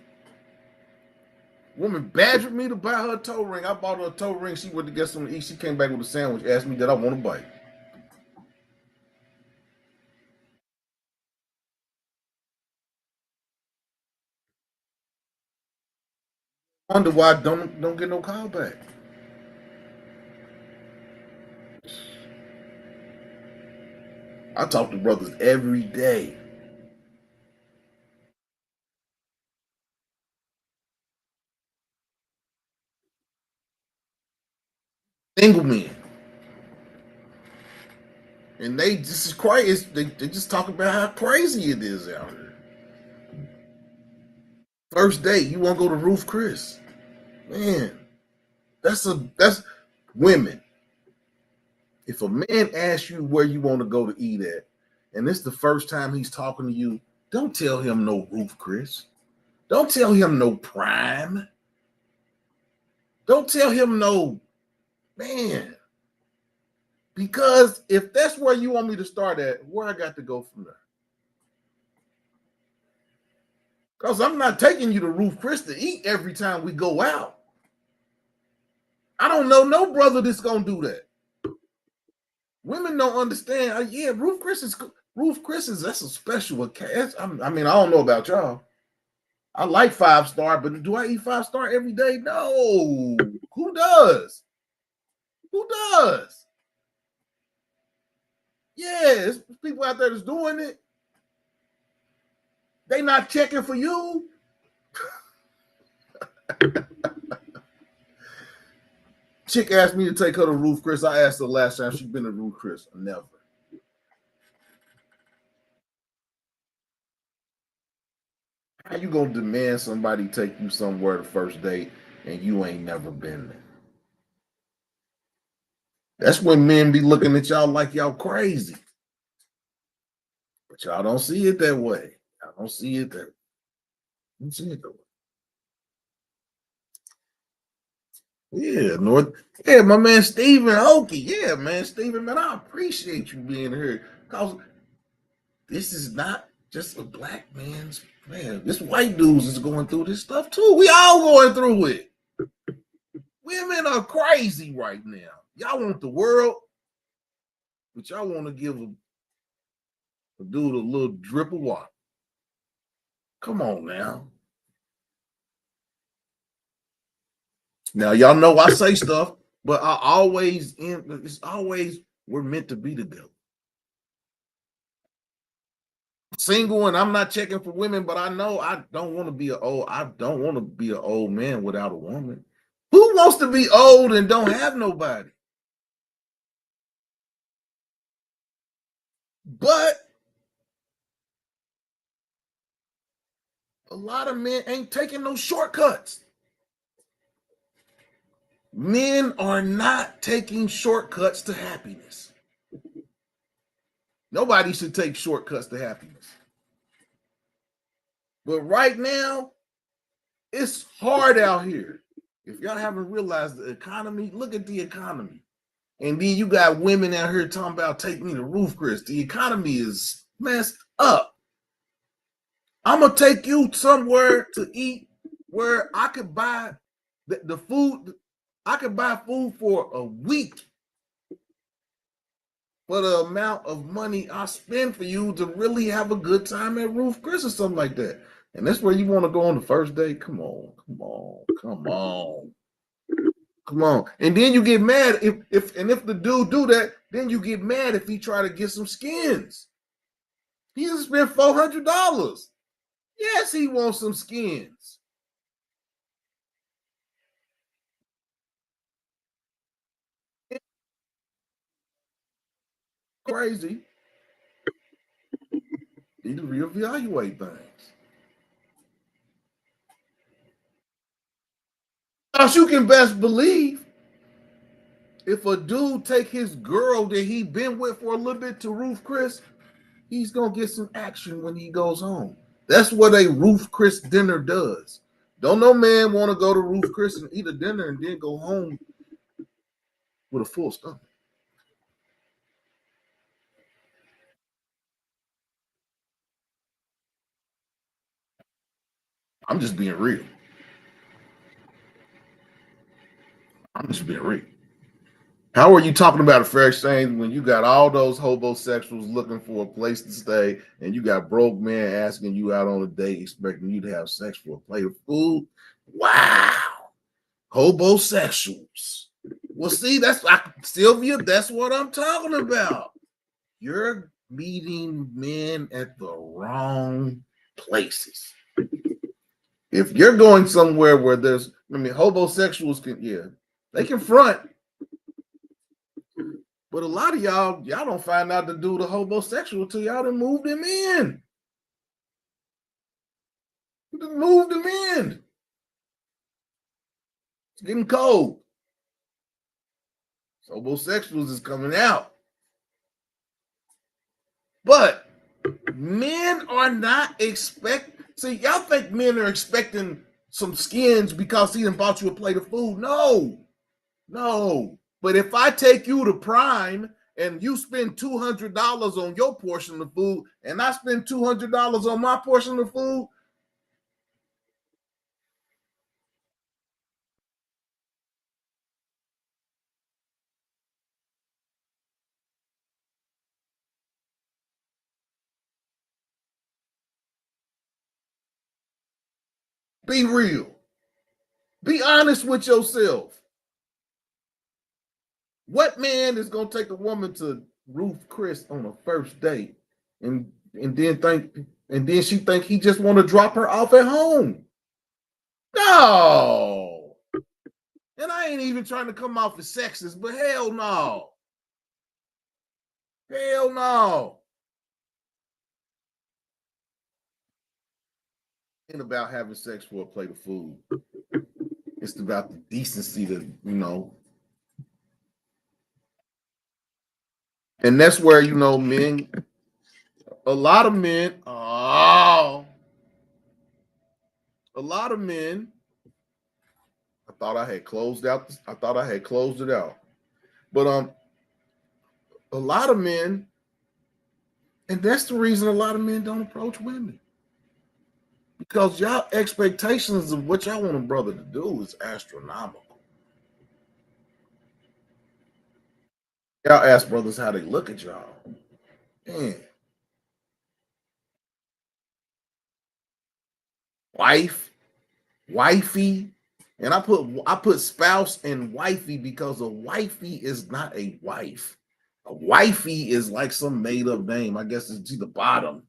Woman badgered me to buy her a toe ring. I bought her a toe ring. She went to get something to eat. She came back with a sandwich, asked me that I want a bite. Wonder why I don't get no call back. I talk to brothers every day. Single men. And they just is crazy. They just talk about how crazy it is out here. First date, you want to go to Ruth Chris. Man, Women, if a man asks you where you want to go to eat at, and it's the first time he's talking to you, don't tell him no Ruth Chris. Don't tell him no Prime. Don't tell him no, man. Because if that's where you want me to start at, where I got to go from there? Because I'm not taking you to Ruth Chris to eat every time we go out. I don't know no brother that's going to do that. Women don't understand. Yeah, Ruth Chris is that's a special occasion. I mean, I don't know about y'all. I like 5-star, but do I eat 5-star every day? No. Who does? Who does? Yeah, there's people out there that's doing it. They not checking for you. Chick asked me to take her to Ruth Chris. I asked her last time she's been to Ruth Chris. Never. How you gonna demand somebody take you somewhere the first date and you ain't never been there? That's when men be looking at y'all like y'all crazy. But y'all don't see it that way. Y'all don't see it that way. Don't see it that way. Yeah, yeah, my man Stephen Okie. Yeah, man, Stephen, man, I appreciate you being here. Because this is not just a black man's man. This white dudes is going through this stuff too. We all going through it. Women are crazy right now. Y'all want the world, but y'all want to give a dude a little drip of water. Come on now. Now y'all know I say stuff, but it's always we're meant to be together. Single and I'm not checking for women, but I know I don't want to be an old man without a woman. Who wants to be old and don't have nobody? But a lot of men ain't taking no shortcuts. Men are not taking shortcuts to happiness. Nobody should take shortcuts to happiness. But right now, it's hard out here. If y'all haven't realized the economy, look at the economy. And then you got women out here talking about take me to Ruth Chris. The economy is messed up. I'm going to take you somewhere to eat where I could buy the food. I could buy food for a week for the amount of money I spend for you to really have a good time at Ruth Chris or something like that. And that's where you want to go on the first date? Come on. And then you get mad if the dude do that, then you get mad if he try to get some skins. He just spent $400. Yes, he wants some skins. Crazy. Need to reevaluate things. As you can best believe, if a dude take his girl that he been with for a little bit to Ruth Chris, he's gonna get some action when he goes home. That's what a Ruth Chris dinner does. Don't no man want to go to Ruth Chris and eat a dinner and then go home with a full stomach. I'm just being real. How are you talking about a fair exchange when you got all those homosexuals looking for a place to stay and you got broke men asking you out on a date expecting you to have sex for a plate of food? Wow. Homosexuals. Well, see, Sylvia, that's what I'm talking about. You're meeting men at the wrong places. If you're going somewhere where homosexuals they can front. But a lot of y'all don't find out the dude a homosexual till y'all done moved him in. It's getting cold. Homosexuals is coming out. But men are not see, y'all think men are expecting some skins because he done bought you a plate of food. No. But if I take you to Prime and you spend $200 on your portion of food and I spend $200 on my portion of food, be real. Be honest with yourself. What man is gonna take a woman to Ruth Chris on a first date and then she think he just want to drop her off at home? No. And I ain't even trying to come off as sexist, but hell no. Hell no. It ain't about having sex for a plate of food. It's about the decency to, and that's where, men, a lot of men, I thought I had closed it out. But a lot of men, and that's the reason a lot of men don't approach women. Because y'all expectations of what y'all want a brother to do is astronomical. Y'all ask brothers how they look at y'all. Man. Wifey, and I put spouse and wifey because a wifey is not a wife. A wifey is like some made up name. I guess it's the bottom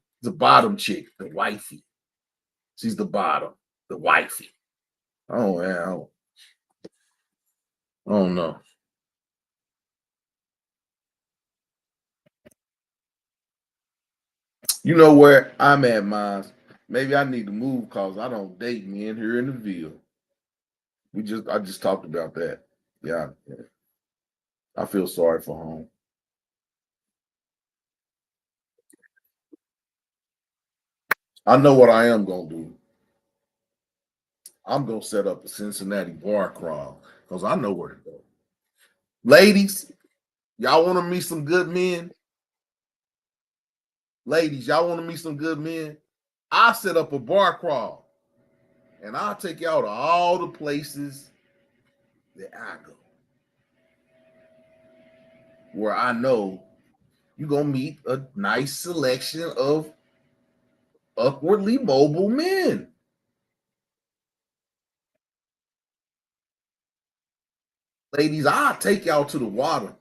chick, the wifey. She's the bottom, the wifey. Oh yeah, I don't know. You know where I'm at, Miles? Maybe I need to move because I don't date men here in the Ville. I just talked about that. Yeah. I feel sorry for home. I know what I am gonna do. I'm gonna set up a Cincinnati bar crawl because I know where to go. Ladies, y'all want to meet some good men? Ladies, y'all want to meet some good men? I'll set up a bar crawl and I'll take y'all to all the places that I go, where I know you're gonna meet a nice selection of upwardly mobile men. Ladies, I'll take y'all to the water.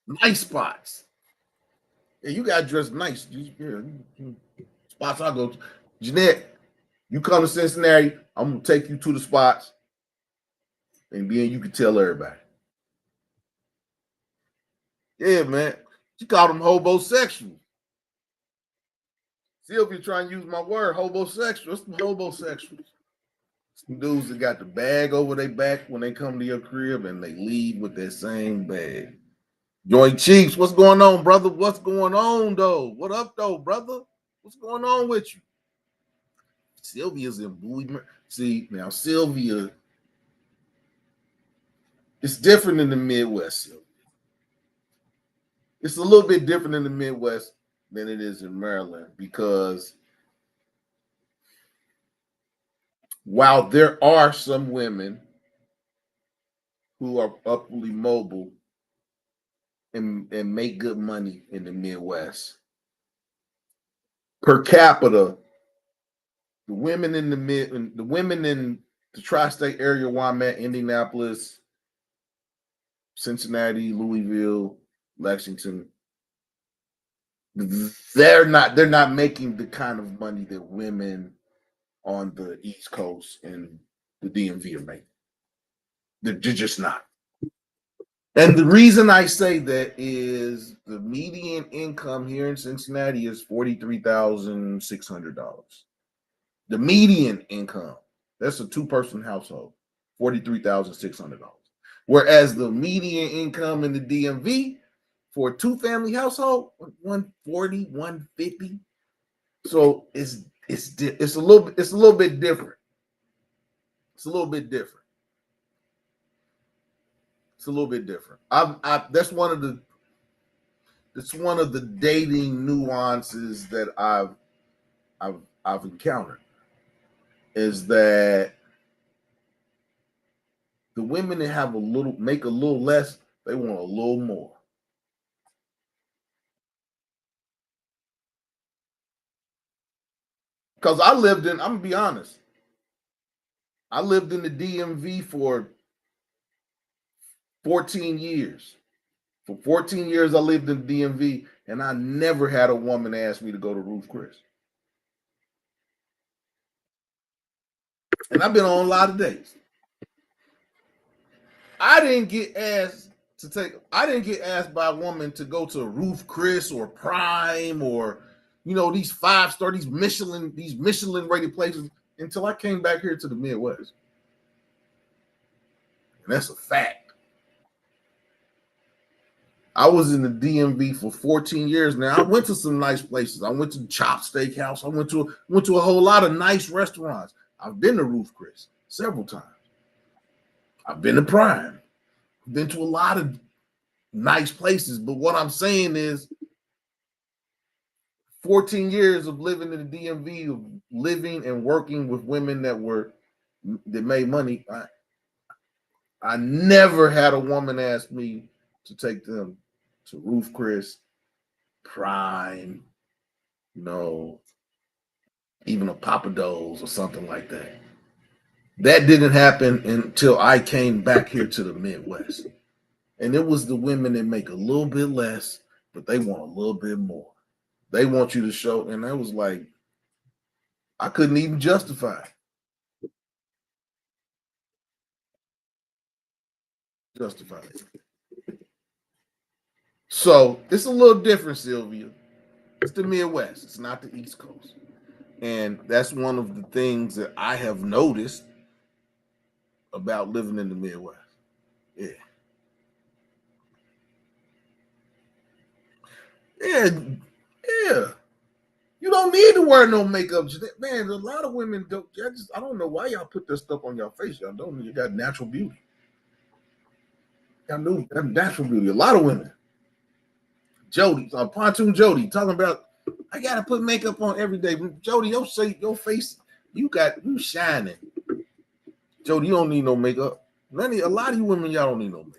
Nice spots. Yeah, you gotta dress nice. Spots I go to. Jeanette, you come to Cincinnati, I'm gonna take you to the spots, and then you can tell everybody. Yeah, man. She called them hobosexual. Sylvia trying to use my word, hobosexual. What's the hobosexuals? Some dudes that got the bag over their back when they come to your crib and they leave with that same bag. Joint Chiefs, what's going on, brother? What's going on, though? What up, though, brother? What's going on with you? Sylvia's in Bowie. See, now Sylvia, it's different in the Midwest, Sylvia. It's a little bit different in the Midwest than it is in Maryland because while there are some women who are upwardly mobile and make good money in the Midwest, per capita, the women in the tri-state area where I'm at, Indianapolis, Cincinnati, Louisville, Lexington, they're not making the kind of money that women on the East Coast and the DMV are making. They're just not. And the reason I say that is the median income here in Cincinnati is $43,600. The median income. That's a two-person household, $43,600. Whereas the median income in the DMV for a two-family household, 140, 150. So it's a little bit different. It's a little bit different. It's a little bit different. That's one of the dating nuances that I've encountered, is that the women that make a little less, they want a little more. Because I'm gonna be honest, I lived in the DMV for 14 years. For 14 years, I lived in the DMV, and I never had a woman ask me to go to Ruth Chris. And I've been on a lot of dates. I didn't get asked by a woman to go to Ruth Chris or Prime or, these 5-star, these Michelin rated places until I came back here to the Midwest. And that's a fact. I was in the DMV for 14 years now. I went to some nice places. I went to Chop Steakhouse. I went to a whole lot of nice restaurants. I've been to Ruth Chris several times. I've been to Prime. I've been to a lot of nice places. But what I'm saying is 14 years of living in the DMV, of living and working with women that made money. I never had a woman ask me to take them to Ruth Chris, Prime, even a Papa Do's or something like that. That didn't happen until I came back here to the Midwest. And it was the women that make a little bit less, but they want a little bit more. They want you to show, and I was like, I couldn't even justify it. So it's a little different, Sylvia. It's the Midwest. It's not the East Coast. And that's one of the things that I have noticed about living in the Midwest. Yeah. You don't need to wear no makeup. Man, a lot of women don't. I don't know why y'all put this stuff on your face. Y'all don't. You got natural beauty. Y'all know that natural beauty. A lot of women. Jody, Pontoon Jody, talking about, I gotta put makeup on every day. Jody, your face, you shining. Jody, you don't need no makeup. A lot of you women, y'all don't need no makeup.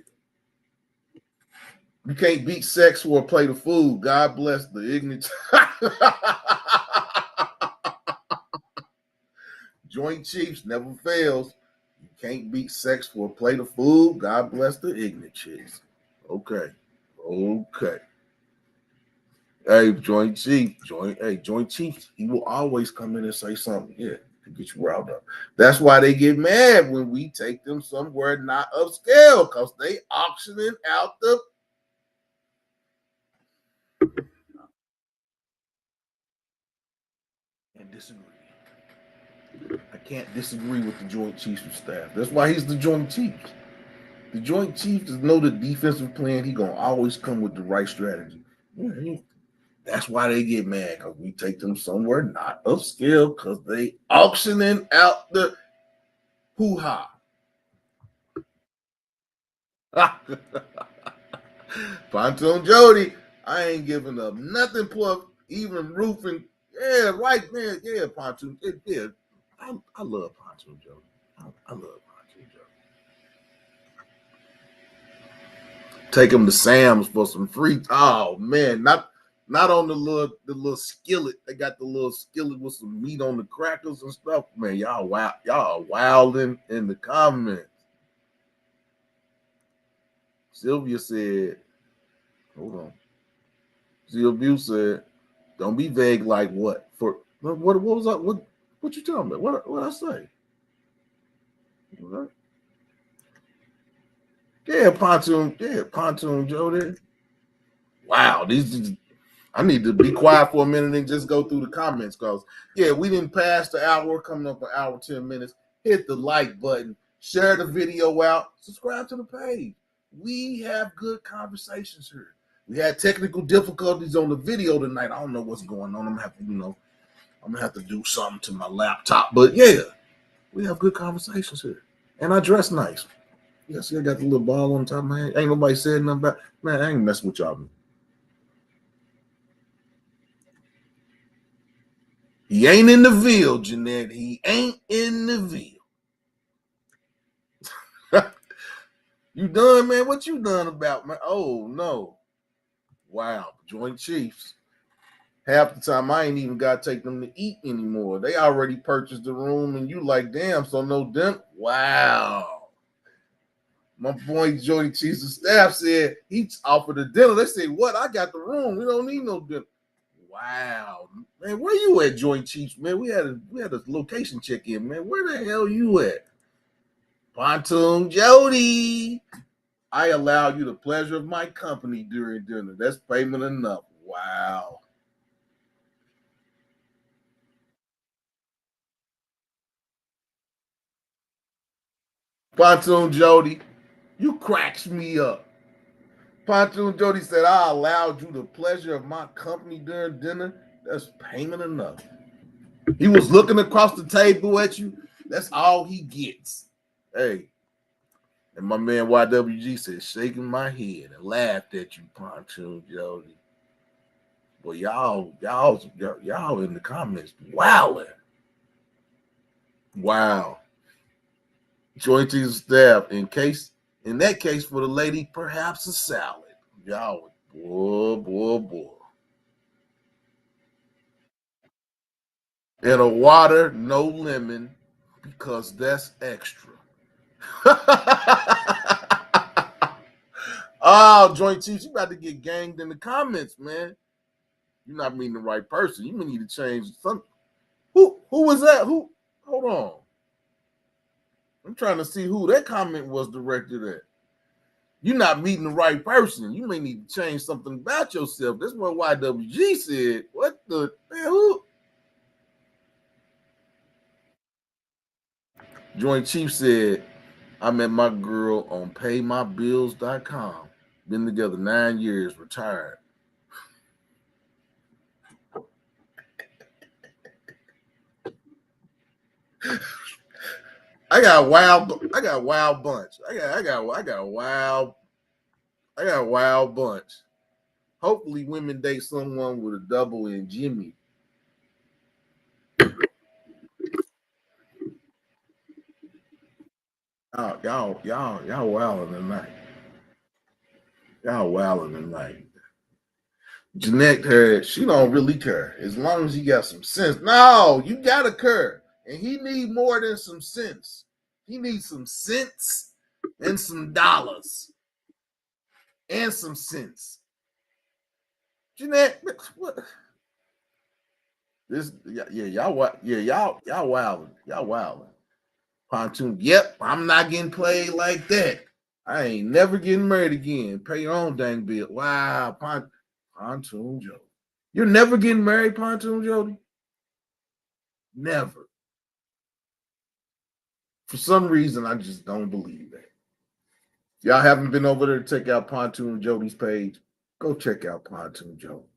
You can't beat sex for a plate of food. God bless the ignorant. Joint Chiefs never fails. You can't beat sex for a plate of food. God bless the ignorant chicks. Okay. Hey, Joint Chiefs, he will always come in and say something, to get you riled up. That's why they get mad when we take them somewhere not upscale, because they auctioning out the. And disagree. I can't disagree with the Joint Chiefs staff. That's why he's the Joint Chiefs. The Joint Chiefs know the defensive plan. He gonna always come with the right strategy. That's why they get mad, because we take them somewhere not upscale, because they auctioning out the hoo-ha. Pontoon Jody, I ain't giving up nothing for even roofing. Yeah, right, man. Yeah, Pontoon. Yeah, I love Pontoon Jody. I love Pontoon Jody. Take him to Sam's for some free. Oh man, not on the little skillet. They got the little skillet with some meat on the crackers and stuff. Man, y'all are wilding in the comments. Sylvia said, hold on. Sylvia said, don't be vague like what? For what was that? What you talking about? What I say? What? Yeah, Pontoon Jody. Wow, I need to be quiet for a minute and just go through the comments, because we didn't pass the hour, coming up an hour, 10 minutes. hit the like button, share the video out, subscribe to the page. We have good conversations here. We had technical difficulties on the video tonight. I don't know what's going on. I'm gonna have to do something to my laptop. But yeah, we have good conversations here. And I dress nice. Yeah, see, I got the little ball on top of my head. Ain't nobody said nothing about, man, I ain't messing with y'all. He ain't in the Ville, Jeanette. He ain't in the Ville. You done, man? What you done about, man? Oh, no. Wow. Joint Chiefs. Half the time, I ain't even got to take them to eat anymore. They already purchased the room, and you like, damn, so no dinner? Wow. My boy Joint Chiefs' staff said he offered a dinner. They said, what? I got the room. We don't need no dinner. Wow, man, where you at, Joint Chiefs, man? We had a location check-in, man. Where the hell you at? Pontoon Jody. I allow you the pleasure of my company during dinner. That's payment enough. Wow. Pontoon Jody, you cracks me up. Pontoon Jody said, I allowed you the pleasure of my company during dinner. That's payment enough. He was looking across the table at you. That's all he gets. Hey. And my man YWG said, shaking my head and laughed at you, Pontoon Jody. Well, y'all in the comments, wowing. Wow. Joint Chiefs staff, in that case, for the lady, perhaps a salad. Y'all, boy. And a water, no lemon, because that's extra. Oh, Joint Chiefs, you about to get ganged in the comments, man. You're not meeting the right person. You may need to change something. Who was that? Who? Hold on. I'm trying to see who that comment was directed at. You're not meeting the right person. You may need to change something about yourself. That's what YWG said. What the man? Who? Joint Chief said, I met my girl on paymybills.com. Been together 9 years, retired. I got a wild bunch. I got a wild bunch. Hopefully women date someone with a double in Jimmy. Y'all wilding tonight. Y'all wilding tonight. Jeanette heard she don't really care as long as you got some sense. No, you gotta care, and he need more than some sense. He needs some sense and some dollars and some sense. Jeanette, what? This, y'all wilding. Y'all wilding. Pontoon, yep, I'm not getting played like that. I ain't never getting married again. Pay your own dang bill. Wow, Pontoon Jody. You're never getting married, Pontoon Jody? Never. For some reason, I just don't believe that. Y'all haven't been over there to check out Pontoon Jody's page? Go check out Pontoon Jody.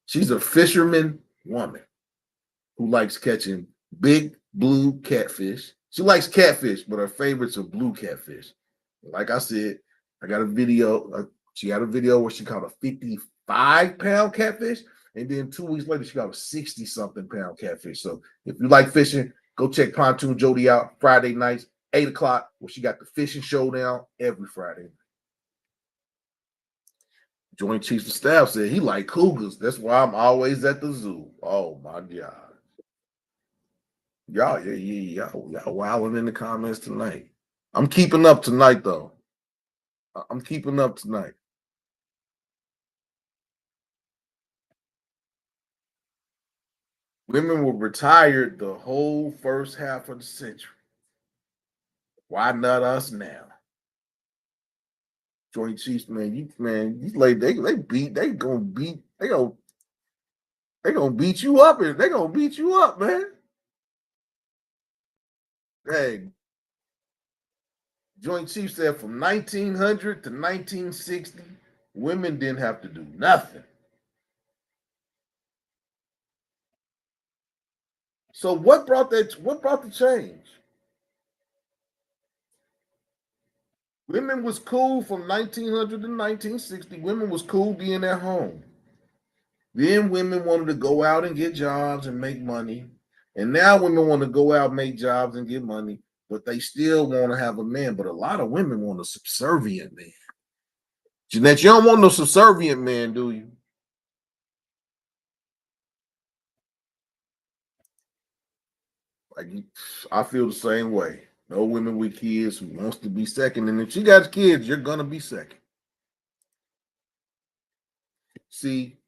She's a fisherman woman who likes catching big blue catfish. She likes catfish, but her favorites are blue catfish. Like I said, I got a video. She had a video where she caught a 55-pound catfish, and then 2 weeks later, she got a 60-something pound catfish. So if you like fishing, go check Pontoon Jody out Friday nights, 8 o'clock, where she got the fishing showdown every Friday night. Joint Chiefs of Staff said he like cougars. That's why I'm always at the zoo. Oh my God. Y'all wilding in the comments tonight. I'm keeping up tonight, though. I'm keeping up tonight. Women were retired the whole first half of the century. Why not us now? Joint Chiefs, man, these ladies, they gonna beat you up, and they gonna beat you up, man. Hey, Joint Chief said from 1900 to 1960, women didn't have to do nothing. So what brought that? What brought the change? Women was cool from 1900 to 1960. Women was cool being at home. Then women wanted to go out and get jobs and make money. And now women want to go out, make jobs and get money, but they still want to have a man. But a lot of women want a subservient man. Jeanette, you don't want no subservient man, do you? Like, I feel the same way. No women with kids who wants to be second. And if she got kids, you're going to be second. See,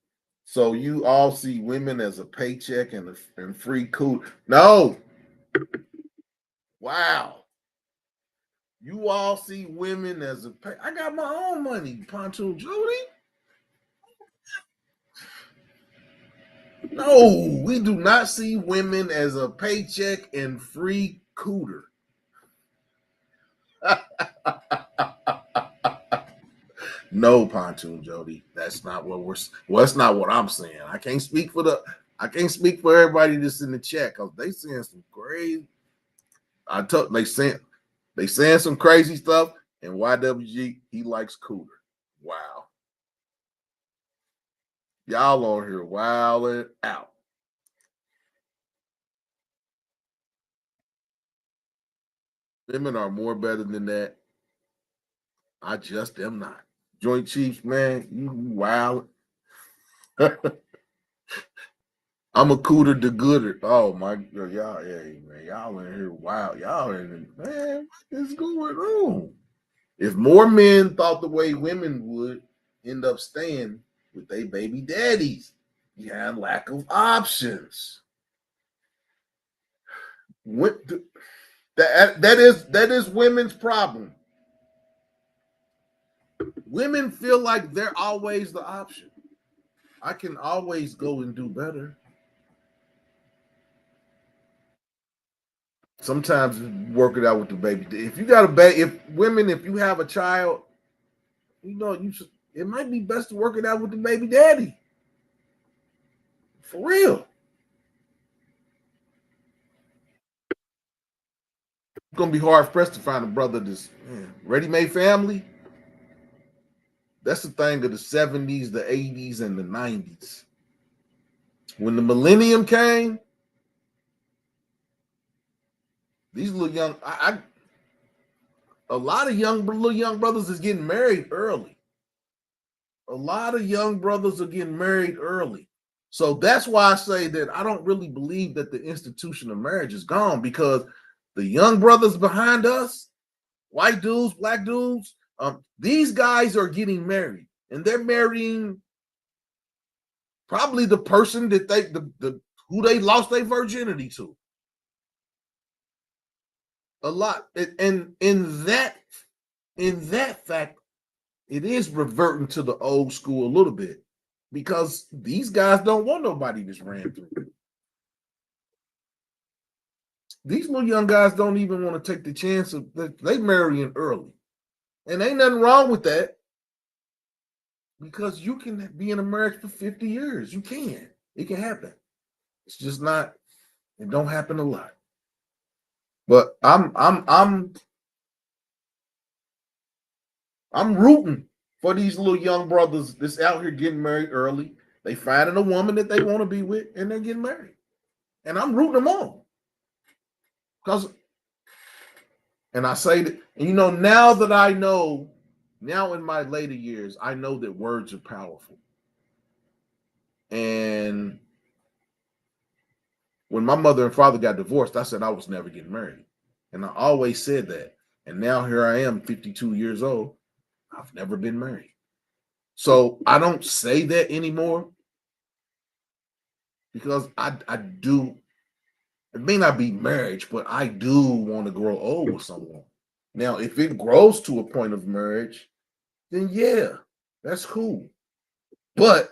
so you all see women as a paycheck and free cool. No. Wow. You all see women as a pay. I got my own money, Pontoon Judy. No, we do not see women as a paycheck and free cooter. No, Pontoon Jody, that's not what we're. Well, that's not what I'm saying. I can't speak for everybody that's in the chat because they saying some crazy. They saying some crazy stuff, and YWG he likes cooter. Wow, y'all on here wilding out. Women are more better than that. I just am not. Joint Chiefs, man, you wild. I'm a cooter the gooder. Oh my God, y'all, hey man, y'all in here wild. Y'all in man, what is going on? If more men thought the way women would, end up staying with their baby daddies. You have lack of options. That is women's problem. Women feel like they're always the option. I can always go and do better. Sometimes work it out with the baby. If you got if you have a child, it might be best to work it out with the baby daddy. For real. It's gonna be hard pressed to find a brother that's ready-made family. That's the thing of the 70s, the 80s, and the 90s. When the millennium came, these little young, a lot of little young brothers is getting married early. A lot of young brothers are getting married early. So that's why I say that I don't really believe that the institution of marriage is gone, because the young brothers behind us, white dudes, black dudes, these guys are getting married, and they're marrying probably the person that who they lost their virginity to. A lot, and in that fact, it is reverting to the old school a little bit, because these guys don't want nobody that's ran through. These little young guys don't even want to take the chance of they marrying early, and ain't nothing wrong with that, because you can be in a marriage for 50 years. You can. It can happen. It's just not. It don't happen a lot. But I'm rooting for these little young brothers that's out here getting married early. They finding a woman that they want to be with, and they're getting married. And I'm rooting them on. And I say that, and now that I know, now in my later years, I know that words are powerful. And when my mother and father got divorced, I said I was never getting married. And I always said that. And now here I am, 52 years old. I've never been married. So I don't say that anymore, because I do. It may not be marriage, but I do want to grow old with someone. Now, if it grows to a point of marriage, then yeah, that's cool. But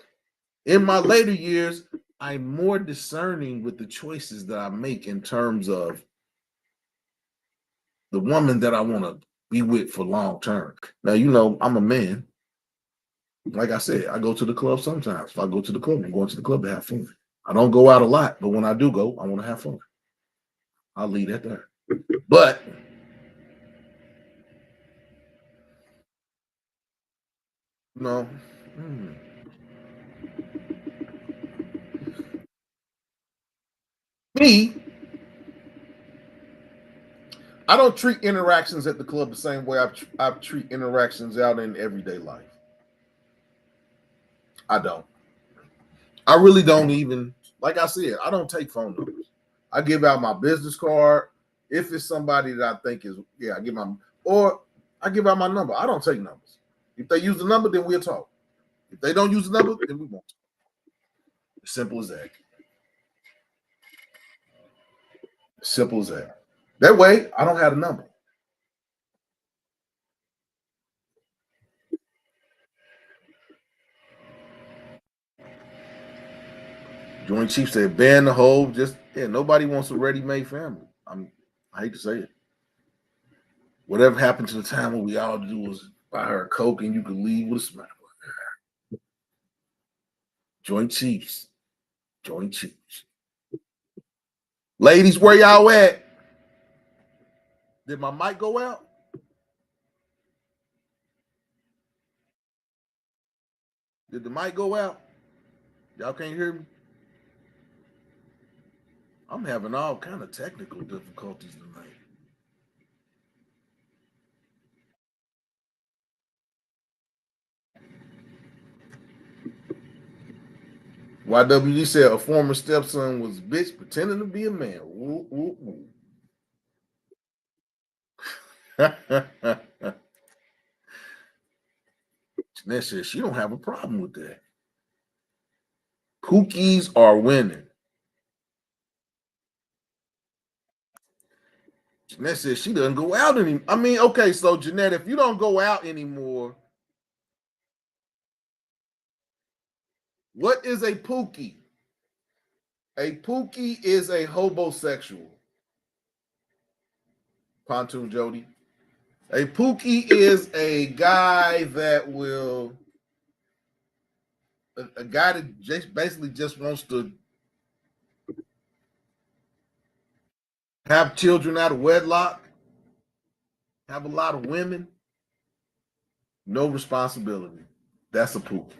in my later years, I'm more discerning with the choices that I make in terms of the woman that I want to be with for long term. Now, you know, I'm a man. Like I said, I go to the club sometimes. If I go to the club, I'm going to the club to have fun. I don't go out a lot, but when I do go, I want to have fun. I'll leave that there. But no, me, I don't treat interactions at the club the same way I treat interactions out in everyday life. I don't. I really don't even, like I said, I don't take phone numbers. I give out my business card. If it's somebody that I think is, yeah, I give out my number. I don't take numbers. If they use the number, then we'll talk. If they don't use the number, then we won't talk. Simple as that. Simple as that. That way, I don't have a number. Joint Chief said, ban the whole, just, yeah, nobody wants a ready-made family. I hate to say it. Whatever happened to the time when we all do was buy her a Coke and you could leave with a smile. Joint Chiefs. Joint Chiefs. Ladies, where y'all at? Did my mic go out? Did the mic go out? Y'all can't hear me? I'm having all kind of technical difficulties tonight. YWD said a former stepson was a bitch pretending to be a man. Ooh, ooh, ooh. Jeanette says she don't have a problem with that. Pookies are winning. Jeanette says she doesn't go out anymore. I mean, okay, so Jeanette, if you don't go out anymore, what is a pookie? A pookie is a hobosexual. Pontoon Jody. A pookie is a guy that will, a guy that just basically just wants to have children out of wedlock, have a lot of women, no responsibility. That's a pookie.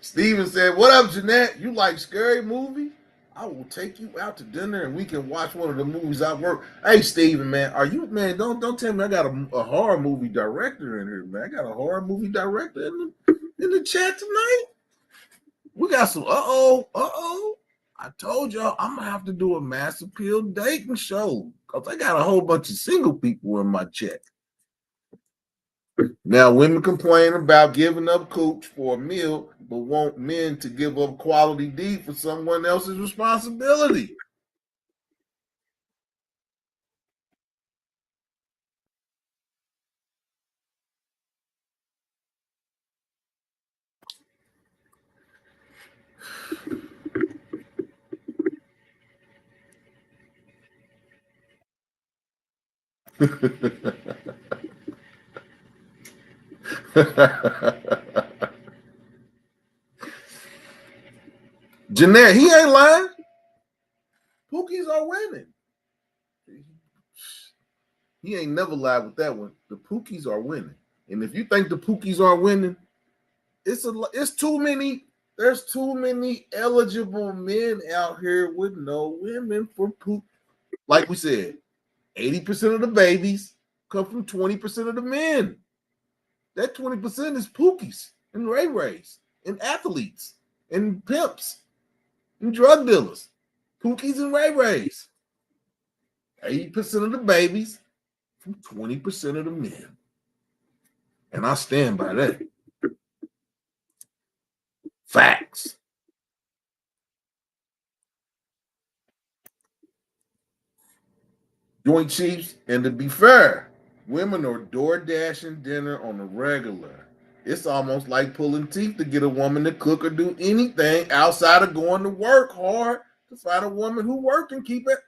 Steven said, what up, Jeanette? You like scary movie? I will take you out to dinner and we can watch one of the movies I work. Hey, Steven, man, are you, man, don't tell me I got a horror movie director in here, man. I got a horror movie director in the chat tonight. We got some, I told y'all I'm gonna have to do a mass appeal dating show because I got a whole bunch of single people in my chat. Now, women complain about giving up cooch for a meal, but want men to give up quality D for someone else's responsibility. Jeanette, he ain't lying. Pookies are winning. He ain't never lied with that one. The Pookies are winning. And if you think the Pookies are winning, it's too many. There's too many eligible men out here with no women for poop. Like we said, 80% of the babies come from 20% of the men. That 20% is Pookies and Ray Rays and athletes and pimps and drug dealers. Pookies and Ray Rays. 80% of the babies from 20% of the men. And I stand by that. Facts. Joint Chiefs, and to be fair, women are door dashing dinner on the regular. It's almost like pulling teeth to get a woman to cook or do anything outside of going to work hard to find a woman who work and keep it.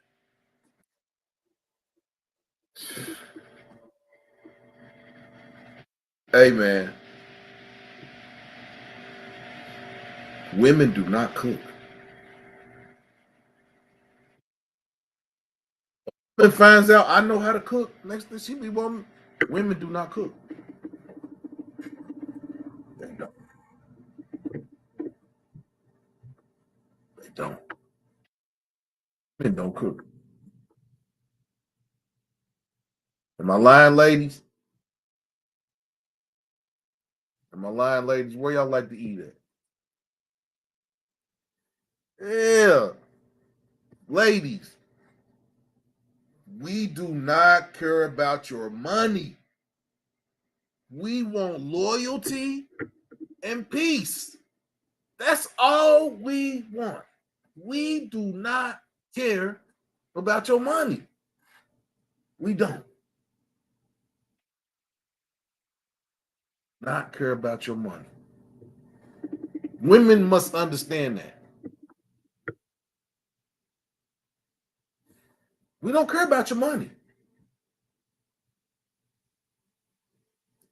Hey man, women do not cook. Women finds out I know how to cook. Next thing she be woman, women do not cook. They don't. They don't. Women don't cook. Am I lying, ladies? Am I lying, ladies? Where y'all like to eat at? Yeah, ladies, we do not care about your money. We want loyalty and peace. That's all we want. We do not care about your money. We don't. Not care about your money. Women must understand that. We don't care about your money.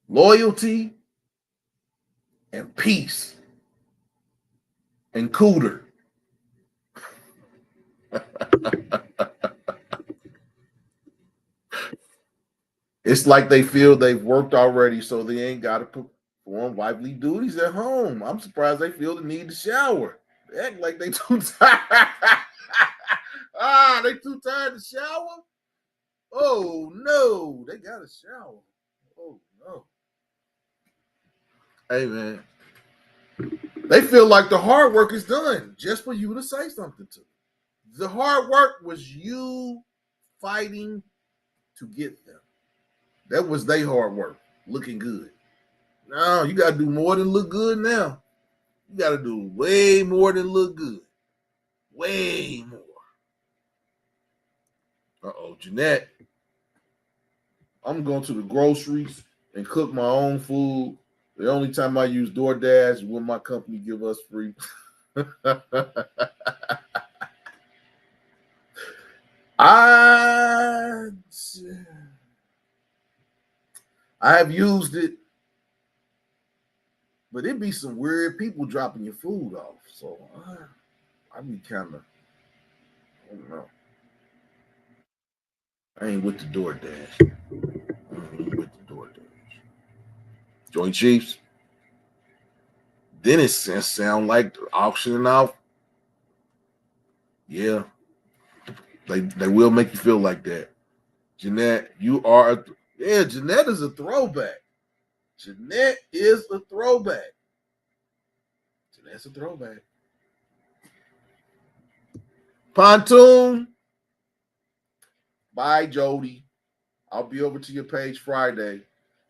Loyalty and peace and cooter. It's like they feel they've worked already, so they ain't got to perform wifely duties at home. I'm surprised they feel the need to shower. They act like they too tired. They too tired to shower? Oh no, they got to shower. Oh no. Hey man, they feel like the hard work is done just for you to say something to them. The hard work was you fighting to get them. That was their hard work, looking good. No, you got to do more than look good now. You got to do way more than look good. Way more. Uh-oh, Jeanette. I'm going to the groceries and cook my own food. The only time I use DoorDash is when my company give us free. I have used it, but it be some weird people dropping your food off. So I be kind of, I don't know. I ain't with the DoorDash. I ain't with the DoorDash. Joint Chiefs. Then it sound like auctioning off. Yeah, they will make you feel like that. Jeanette, you are Jeanette is a throwback. Jeanette is a throwback. Jeanette's a throwback. Pontoon. Bye, Jody. I'll be over to your page Friday.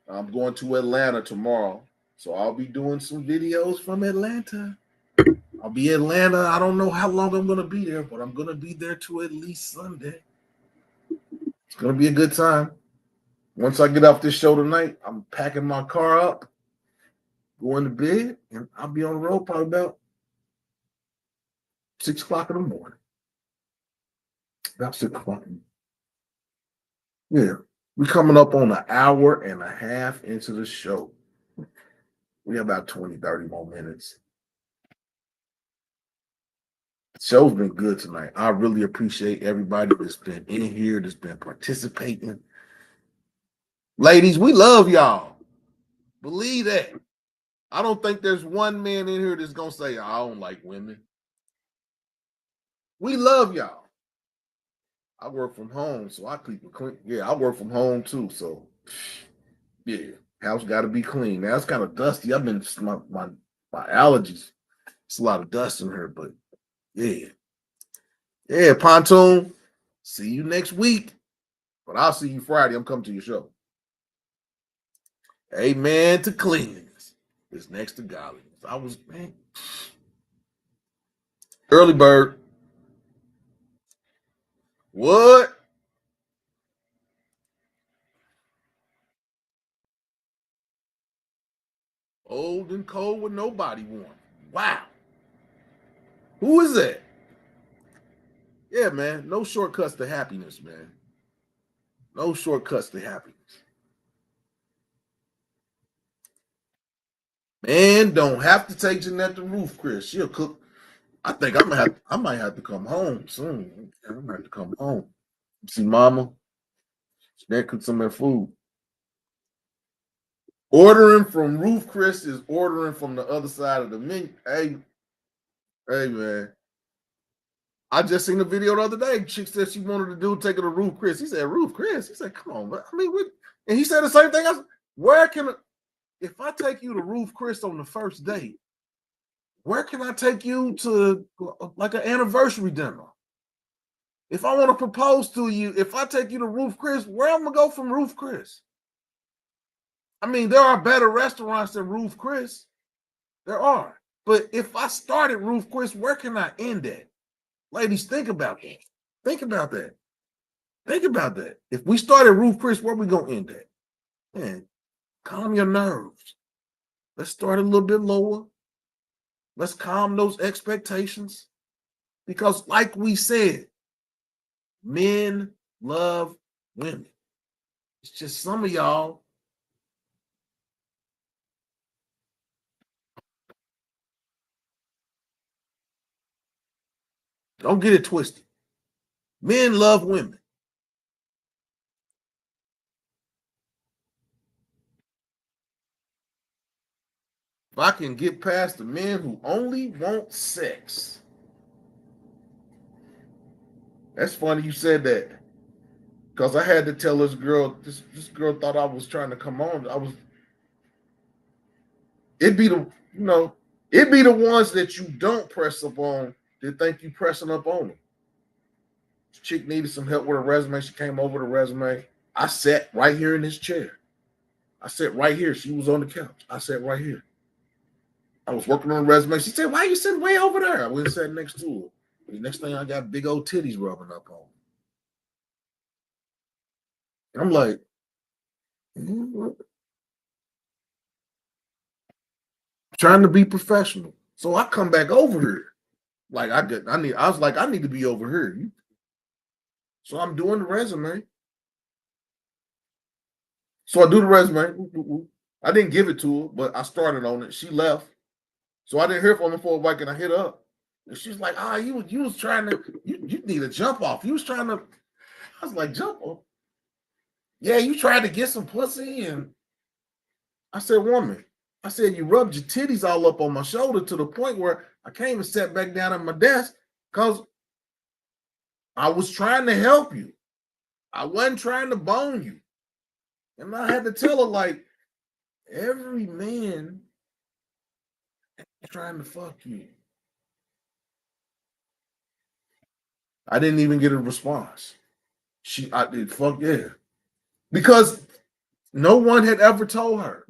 I'm going to Atlanta tomorrow. So I'll be doing some videos from Atlanta. I'll be in Atlanta. I don't know how long I'm going to be there, but I'm going to be there to at least Sunday. It's going to be a good time. Once I get off this show tonight, I'm packing my car up, going to bed, and I'll be on the road probably about 6 o'clock in the morning. About 6 o'clock. Yeah. We're coming up on an hour and a half into the show. We have about 20, 30 more minutes. The show's been good tonight. I really appreciate everybody that's been in here, that's been participating. Ladies, we love y'all. Believe that. I don't think there's one man in here that's going to say, I don't like women. We love y'all. I work from home, so I keep it clean. Yeah, I work from home too, so yeah, house got to be clean. Now it's kind of dusty. I've been my allergies. It's a lot of dust in here, but yeah, Pontoon. See you next week, but I'll see you Friday. I'm coming to your show. Amen to cleanliness is next to godliness. I was early bird. What? Old and cold with nobody warm. Wow. Who is that? Yeah, man. No shortcuts to happiness, man. No shortcuts to happiness. Man, don't have to take Jeanette to Roof, Chris. She'll cook. I think I might have to come home soon. I might have to come home. See Mama. Jeanette cook some of that food. Ordering from Roof Chris is ordering from the other side of the menu. Hey, man. I just seen a video the other day. Chick said she wanted to do take her to Roof Chris. He said, Roof Chris. He said, come on, man. I mean, and he said the same thing. I said, where can if I take you to Roof Chris on the first date, where can I take you to like an anniversary dinner? If I want to propose to you, if I take you to Roof Chris, where am I gonna go from Roof Chris? I mean, there are better restaurants than Roof Chris. There are. But if I start at Roof Chris, where can I end at? Ladies, think about that. Think about that. Think about that. If we start at Roof Chris, where we gonna end at? Man, calm your nerves. Let's start a little bit lower. Let's calm those expectations. Because like we said, men love women. It's just some of y'all don't get it twisted. Men love women. If I can get past the men who only want sex. That's funny you said that. Because I had to tell this girl thought I was trying to come on. It'd be the ones that you don't press up on that think you pressing up on them. This chick needed some help with her resume. She came over the resume. I sat right here in this chair. I sat right here. She was on the couch. I sat right here. I was working on the resume. She said, why are you sitting way over there? I went and sat next to her. The next thing I got big old titties rubbing up on me. I'm like, trying to be professional. So I come back over here. Like I need to be over here. So I'm doing the resume. So I do the resume. I didn't give it to her, but I started on it. She left. So I didn't hear from her for a while, and I hit up. And she's like, you was trying to, you need a jump off. You was trying to, I was like, jump off? Yeah, you tried to get some pussy. And I said, woman, I said, you rubbed your titties all up on my shoulder to the point where I came and sat back down at my desk because I was trying to help you. I wasn't trying to bone you. And I had to tell her, like, every man is trying to fuck you. I didn't even get a response. I did, fuck yeah. Because no one had ever told her.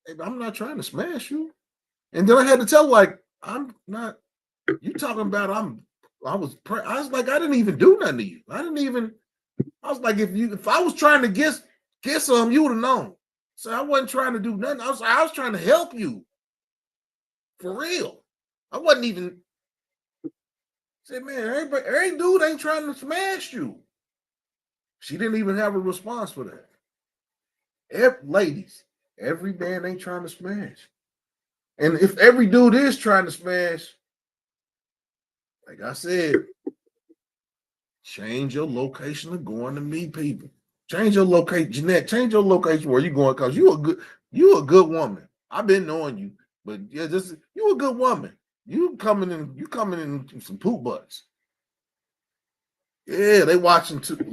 Hey, I'm not trying to smash you. And then I had to tell, like, I'm not, you talking about I was like, I didn't even do nothing to you. I was like, if I was trying to get some, you would have known. So I wasn't trying to do nothing. I was trying to help you. For real. I wasn't even said, man, every dude ain't trying to smash you. She didn't even have a response for that. Ladies, every man ain't trying to smash. And if every dude is trying to smash, like I said, change your location of going to meet people. Change your location, Jeanette. Change your location where you going, because you a good woman. I've been knowing you, but yeah, you a good woman. You coming in some poop butts. Yeah, they watching some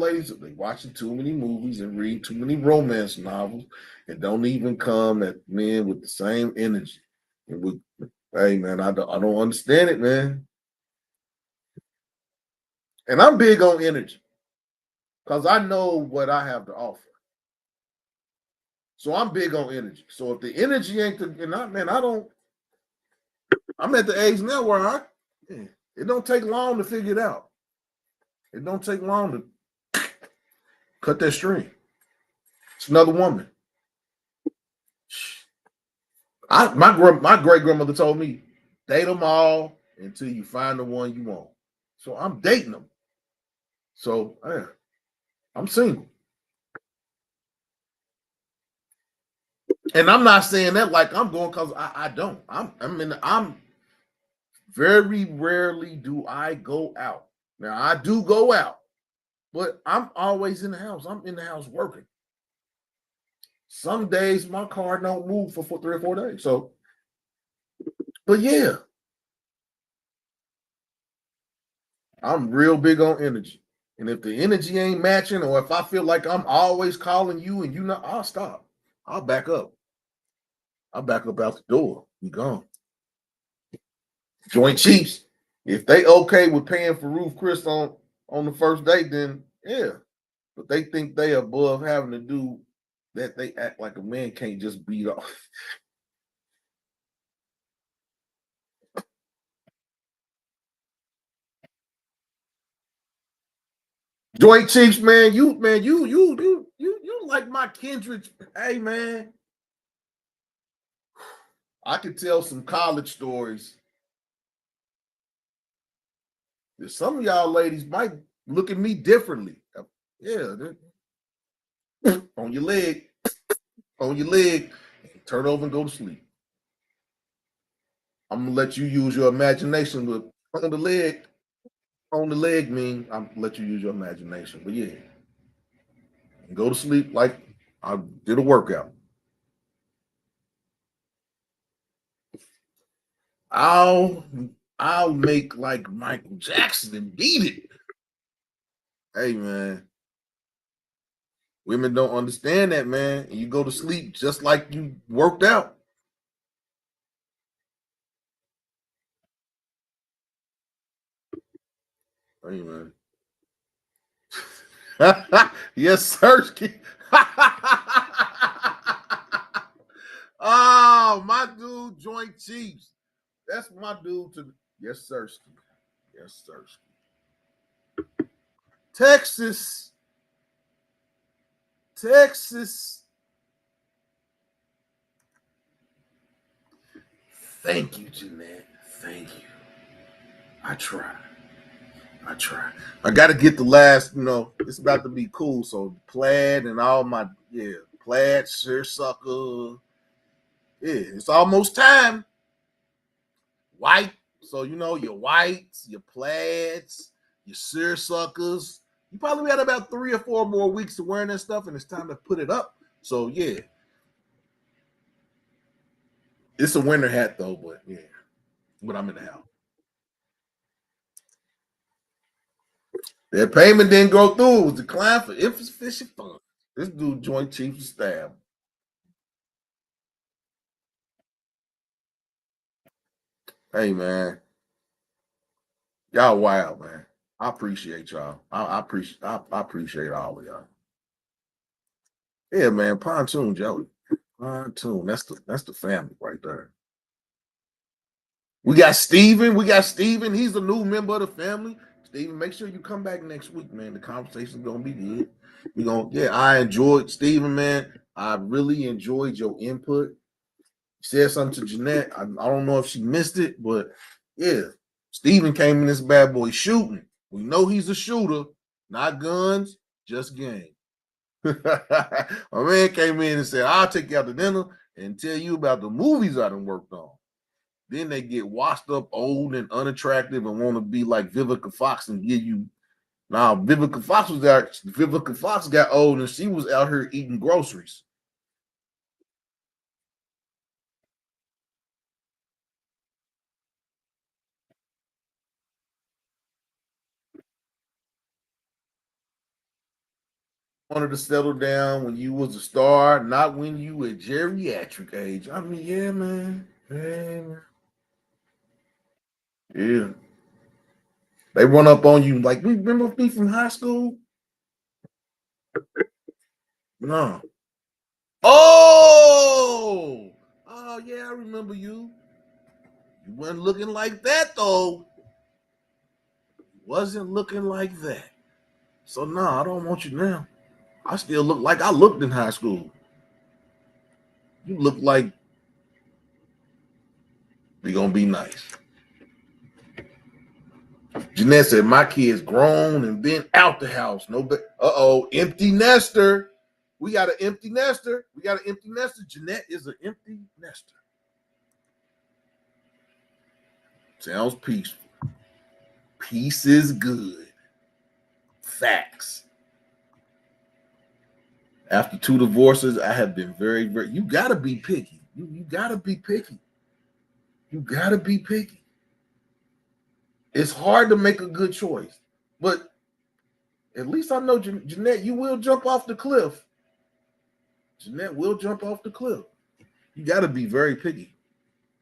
ladies they watching too many movies and read too many romance novels and don't even come at men with the same energy. Hey man, I don't understand it, man. And I'm big on energy because I know what I have to offer. So I'm big on energy. So if the energy ain't I'm at the age now where it don't take long to figure it out. It don't take long to cut that string. It's another woman. My great grandmother told me, date them all until you find the one you want. So I'm dating them. So yeah, I'm single. And I'm not saying that like I'm going because I don't. I'm very rarely do I go out. Now I do go out, but I'm always in the house. I'm in the house working. Some days my car don't move for 3 or 4 days. So, but yeah, I'm real big on energy. And if the energy ain't matching, or if I feel like I'm always calling you and you not, I'll stop. I'll back up. I'll back up out the door. You gone. Joint Chiefs. If they okay with paying for Ruth Chris on the first date, then yeah. But they think they above having to do that. They act like a man can't just beat off. Joint Chiefs, man, you like my kindred. Hey man, I could tell some college stories. Some of y'all ladies might look at me differently. Yeah, on your leg, on your leg, turn over and go to sleep. I'm gonna let you use your imagination with on the leg mean I'm gonna let you use your imagination. But yeah, go to sleep like I did a workout. I'll I'll make like Michael Jackson and beat it. Hey man, women don't understand that, man. And you go to sleep just like you worked out. Hey man. Yes, sir. Oh, my dude, Joint Chiefs. That's my dude to yes, sir. Yes, sir. Texas. Texas. Thank you, Jeanette. Thank you. I try. I try. I got to get the last, it's about to be cool. So plaid and all my, plaid, seersucker. Yeah, it's almost time. White. So, your whites, your plaids, your seersuckers. You probably got about 3 or 4 more weeks of wearing that stuff, and it's time to put it up. So, yeah. It's a winter hat, though, but yeah. But I'm in the house. That payment didn't go through. It was declined for insufficient funds. This dude Joint Chiefs of Staff. Hey man, y'all wild, man. I appreciate y'all. I appreciate all of y'all. Yeah, man. Pontoon Joey. Pontoon. That's the family right there. We got Steven. He's a new member of the family. Steven, make sure you come back next week, man. The conversation's gonna be good. I enjoyed Steven, man. I really enjoyed your input. You said something to Jeanette. I don't know if she missed it, but yeah, Steven came in this bad boy shooting. We know he's a shooter, not guns, just game. My man came in and said, I'll take you out to dinner and tell you about the movies I done worked on. Then they get washed up, old and unattractive, and want to be like Vivica Fox and give you. Now, Vivica Fox was there. Vivica Fox got old and she was out here eating groceries. Wanted to settle down when you was a star, not when you were geriatric age. I mean, yeah, man. Man. Yeah. They run up on you like, we remember me from high school? No. Oh, yeah, I remember you. You wasn't looking like that, though. Wasn't looking like that. So, no, I don't want you now. I still look like I looked in high school. You look like We gonna be nice. Jeanette said, my kid's grown and been out the house. No, but empty nester. We got an empty nester. Jeanette is an empty nester. Sounds peaceful. Peace is good. Facts. After 2 divorces, I have been very, very. You gotta be picky. You gotta be picky. You gotta be picky. It's hard to make a good choice, but at least I know, Jeanette, you will jump off the cliff. Jeanette will jump off the cliff. You got to be very picky.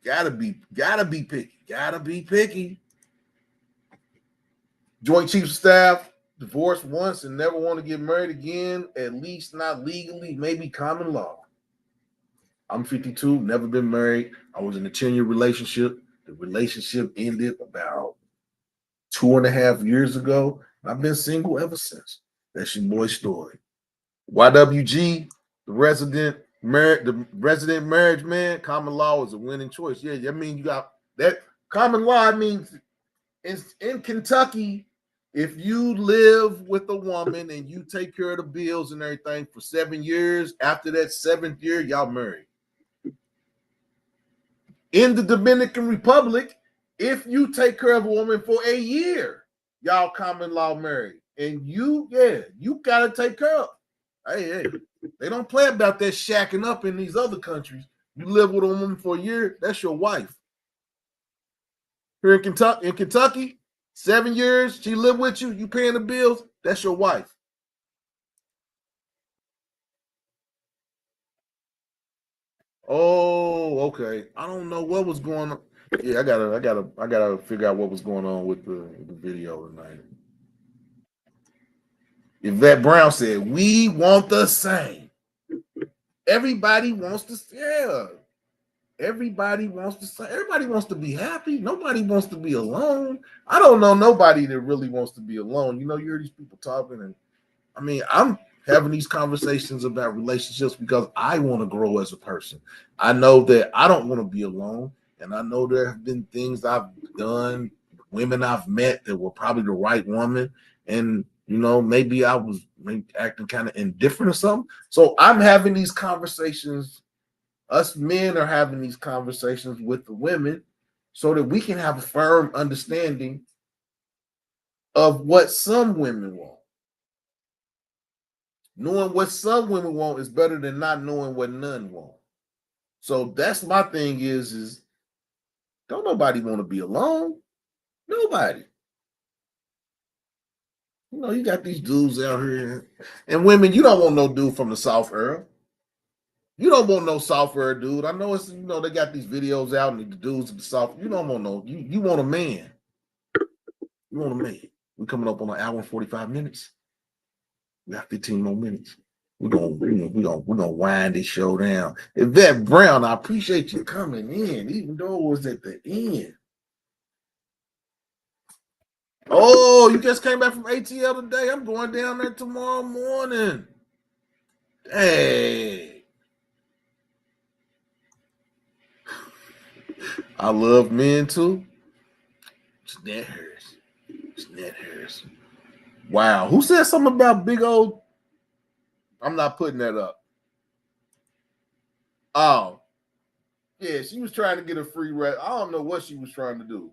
Gotta be picky. Gotta be picky. Joint Chiefs of Staff, divorced once and never want to get married again, at least not legally, maybe common law. I'm 52, never been married. I was in a 10-year relationship. The relationship ended about 2.5 years ago. I've been single ever since. That's your boy's story. YWG, the resident marriage man, common law is a winning choice. Yeah, I mean, you got that common law. I mean, in Kentucky, if you live with a woman and you take care of the bills and everything for 7 years, after that 7th year, y'all married. In the Dominican Republic, if you take care of a woman for a year, y'all common law married. And you got to take care of. Hey, they don't play about that shacking up in these other countries. You live with a woman for a year, that's your wife. Here in Kentucky, 7 years, she live with you, you paying the bills, that's your wife. Oh, okay. I don't know what was going on. Yeah, I gotta figure out what was going on with the video tonight. Yvette Brown said, we want the same. Everybody wants to, everybody wants to say, everybody wants to be happy. Nobody wants to be alone. I don't know nobody that really wants to be alone. You know, you hear these people talking, and I mean, I'm having these conversations about relationships because I want to grow as a person. I know that I don't want to be alone, and I know there have been things I've done, women I've met that were probably the right woman, and you know, maybe I was acting kind of indifferent or something. So I'm having these conversations. Us men are having these conversations with the women so that we can have a firm understanding of what some women want. Knowing what some women want is better than not knowing what none want. So that's my thing is don't nobody want to be alone. Nobody. You know, you got these dudes out here. And women, you don't want no dude from the South, Earl. You don't want no South Earl dude. I know it's, you know, they got these videos out and the dudes in the South. You don't want no, you want a man. You want a man. We're coming up on an hour and 45 minutes. We got 15 more minutes. We're gonna wind this show down. Yvette Brown, I appreciate you coming in, even though it was at the end. Oh, you just came back from ATL today. I'm going down there tomorrow morning. Hey. I love men too. Jeanette Harris. Wow. Who said something about big old? I'm not putting that up. Oh. Yeah, she was trying to get a free rest. I don't know what she was trying to do.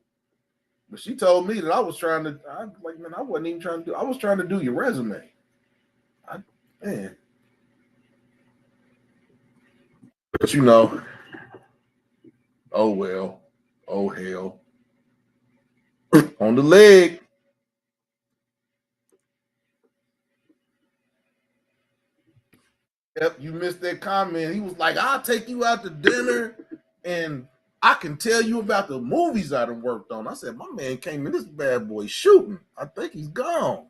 But she told me that I was trying to, I wasn't even trying to do, I was trying to do your resume. Man. But you know, oh well, oh hell. On the leg. Yep, you missed that comment. He was like, I'll take you out to dinner and I can tell you about the movies I done worked on. I said, my man came in this bad boy shooting. I think he's gone.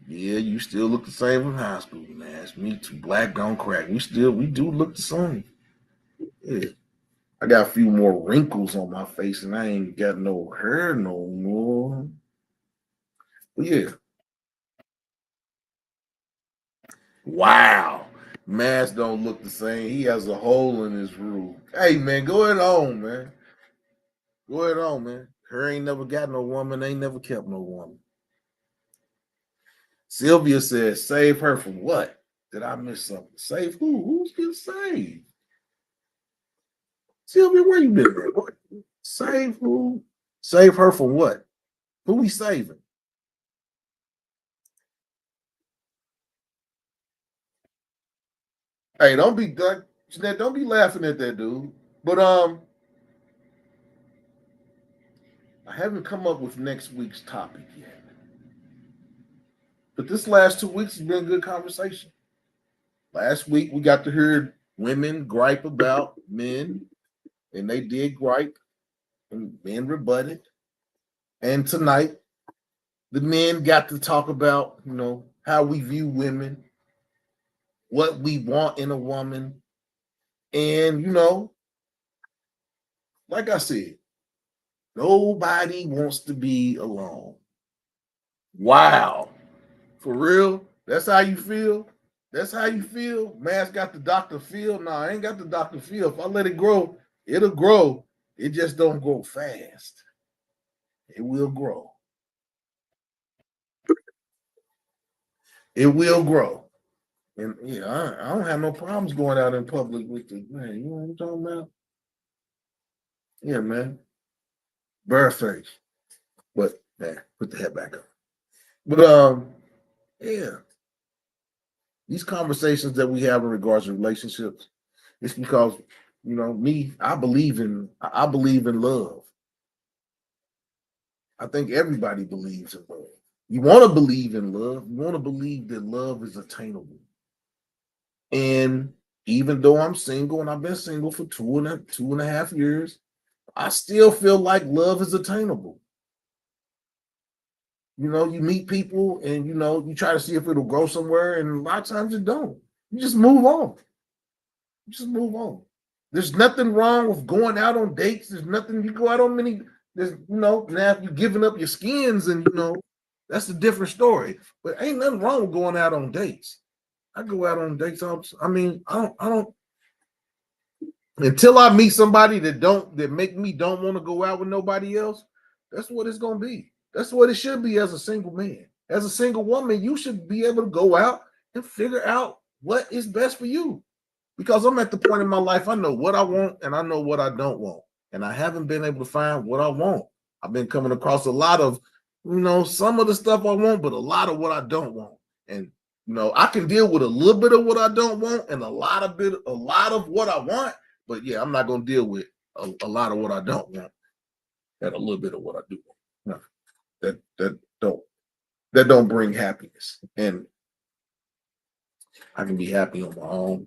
Yeah, you still look the same from high school, man. It's me too. Black don't crack. We do look the same. Yeah. I got a few more wrinkles on my face and I ain't got no hair no more. But yeah. Wow. Mask don't look the same. He has a hole in his roof. Hey man, go ahead on, man. Go ahead on, man. Her ain't never got no woman, ain't never kept no woman. Sylvia says, save her from what? Did I miss something? Save who? Who's getting saved? Sylvia, where you been at? What? Save who? Save her from what? Who we saving? Hey, don't be Jeanette, don't be laughing at that dude. But I haven't come up with next week's topic yet. But this last 2 weeks has been a good conversation. Last week we got to hear women gripe about men, and they did gripe, and men rebutted. And tonight, the men got to talk about, how we view women, what we want in a woman. And, like I said, nobody wants to be alone. Wow. For real? That's how you feel? That's how you feel? Man's got the Dr. Phil. No, I ain't got the Dr. Phil. If I let it grow, it'll grow. It just don't grow fast. It will grow. It will grow. And yeah, I don't have no problems going out in public with the man. You know what I'm talking about? Yeah, man. Bareface. But man, put the hat back on. But yeah. These conversations that we have in regards to relationships, it's because, me, I believe in love. I think everybody believes in love. You want to believe in love. You want to believe that love is attainable. And even though I'm single and I've been single for two and a half years, I still feel like love is attainable. You meet people and, you try to see if it'll grow somewhere, and a lot of times it don't. You just move on. There's nothing wrong with going out on dates. There's nothing, you go out on many, now if you're giving up your skins and, that's a different story. But ain't nothing wrong with going out on dates. I go out on dates. I don't, until I meet somebody that make me don't want to go out with nobody else. That's what it's going to be. That's what it should be as a single man. As a single woman, you should be able to go out and figure out what is best for you. Because I'm at the point in my life, I know what I want and I know what I don't want. And I haven't been able to find what I want. I've been coming across a lot of, some of the stuff I want, but a lot of what I don't want. And, I can deal with a little bit of what I don't want and a lot of what I want. But yeah, I'm not going to deal with a lot of what I don't want and a little bit of what I do want. No, that don't bring happiness. And I can be happy on my own.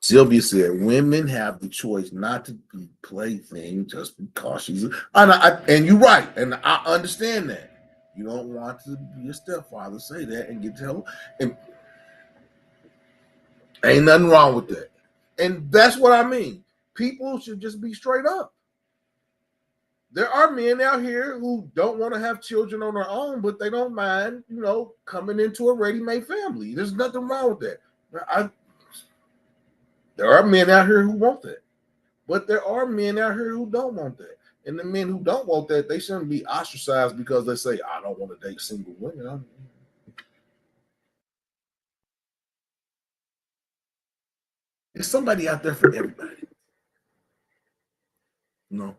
Sylvia said, women have the choice not to be playthings just because she's and you're right, and I understand that. You don't want to be a stepfather, say that and get to help. And ain't nothing wrong with that. And that's what I mean. People should just be straight up. There are men out here who don't want to have children on their own, but they don't mind, coming into a ready-made family. There's nothing wrong with that. There are men out here who want that, but there are men out here who don't want that. And the men who don't want that, they shouldn't be ostracized because they say, I don't want to date single women. There's somebody out there for everybody. You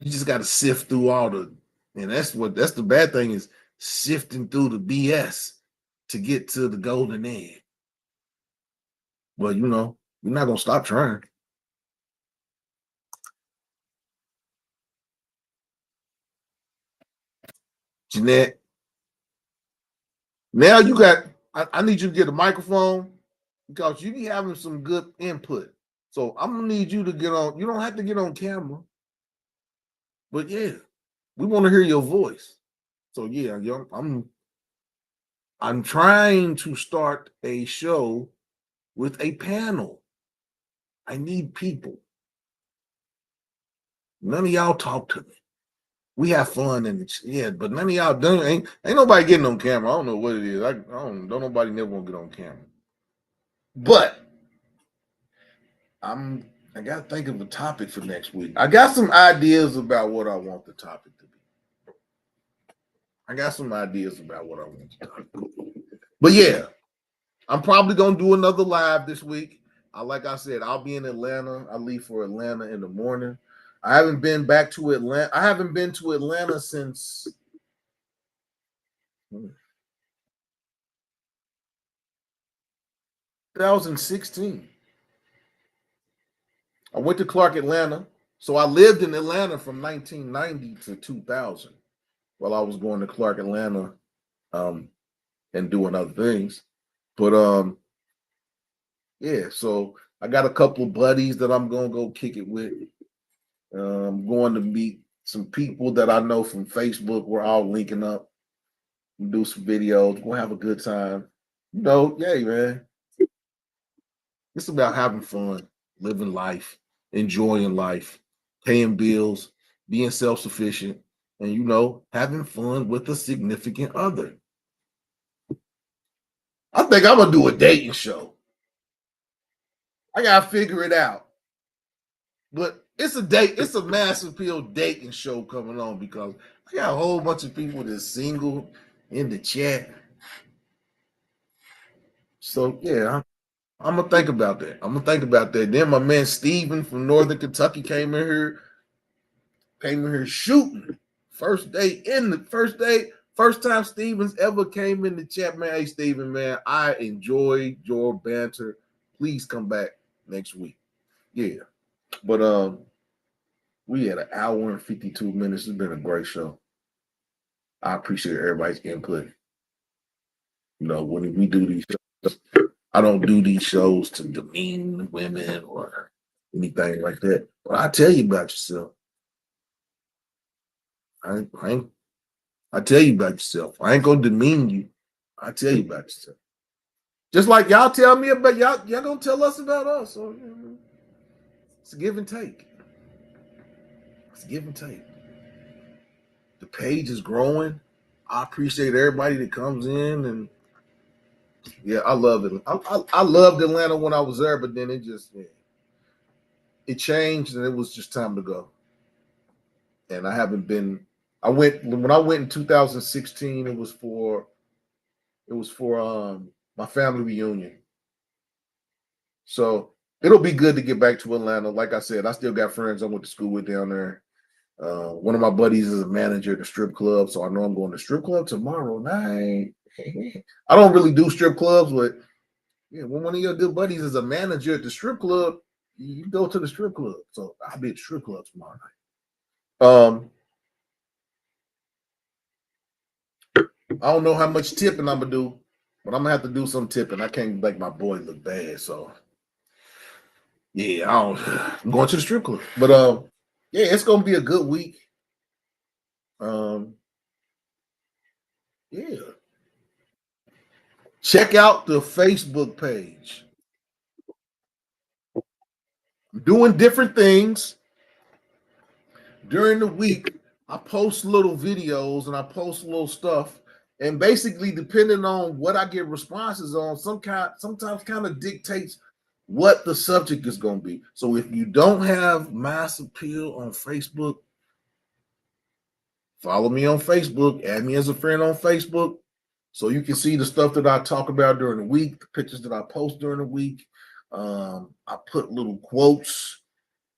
just got to sift through and that's the bad thing, is sifting through the BS to get to the golden egg. Well, you're not going to stop trying. Jeanette, now I need you to get a microphone because you be having some good input. So I'm going to need you to get on. You don't have to get on camera. But yeah, we want to hear your voice. So yeah, I'm trying to start a show with a panel. I need people. None of y'all talk to me. We have fun and yeah, but none of y'all done ain't nobody getting on camera. I don't know what it is. I don't nobody never want to get on camera. But I gotta think of a topic for next week. I got some ideas about what I want the topic to be. I got some ideas about what I want the topic to be. But yeah, I'm probably gonna do another live this week. Like I said, I'll be in Atlanta. I leave for Atlanta in the morning. I haven't been back to Atlanta. I haven't been to Atlanta since 2016. I went to Clark Atlanta. So I lived in Atlanta from 1990 to 2000 while I was going to Clark Atlanta and doing other things. But yeah, so I got a couple of buddies that I'm gonna go kick it with. I'm going to meet some people that I know from Facebook. We're all linking up and do some videos. We'll have a good time. You know, yay, man. It's about having fun, living life, enjoying life, paying bills, being self-sufficient, and you know, having fun with a significant other. I think I'm gonna do a dating show. I gotta figure it out. But it's a mass appeal dating show coming on because I got a whole bunch of people that's single in the chat. So yeah, I'm gonna think about that. Then my man Steven from Northern Kentucky came in here shooting. First time Steven's ever came in the chat, man. Hey Steven, man, I enjoyed your banter. Please come back next week. Yeah. But we had an hour and 52 minutes. It's been a great show. I appreciate everybody's input. You know, when we do these shows, I don't do these shows to demean women or anything like that. But I tell you about yourself. I tell you about yourself. I ain't gonna demean you. I tell you about yourself. Just like y'all tell me about y'all gonna tell us about us. So it's a give and take. It's a give and take. The page is growing. I appreciate everybody that comes in, and yeah, I love it. I loved Atlanta when I was there, but then it changed, and it was just time to go. And I haven't been. When I went in 2016. It was for my family reunion. So it'll be good to get back to Atlanta. Like I said, I still got friends I went to school with down there. One of my buddies is a manager at the strip club, so I know I'm going to strip club tomorrow night. I don't really do strip clubs, but yeah, when one of your good buddies is a manager at the strip club, you go to the strip club. So I'll be at the strip club tomorrow night. I don't know how much tipping I'm gonna do, but I'm gonna have to do some tipping. I can't make my boy look bad, so yeah, I'm going to the strip club. But yeah, it's gonna be a good week. Yeah. Check out the Facebook page. I'm doing different things during the week. I post little videos and I post little stuff, and basically, depending on what I get responses on, sometimes kind of dictates what the subject is going to be. So if you don't have mass appeal on Facebook, follow me on Facebook, add me as a friend on Facebook, so you can see the stuff that I talk about during the week, the pictures that I post during the week. I put little quotes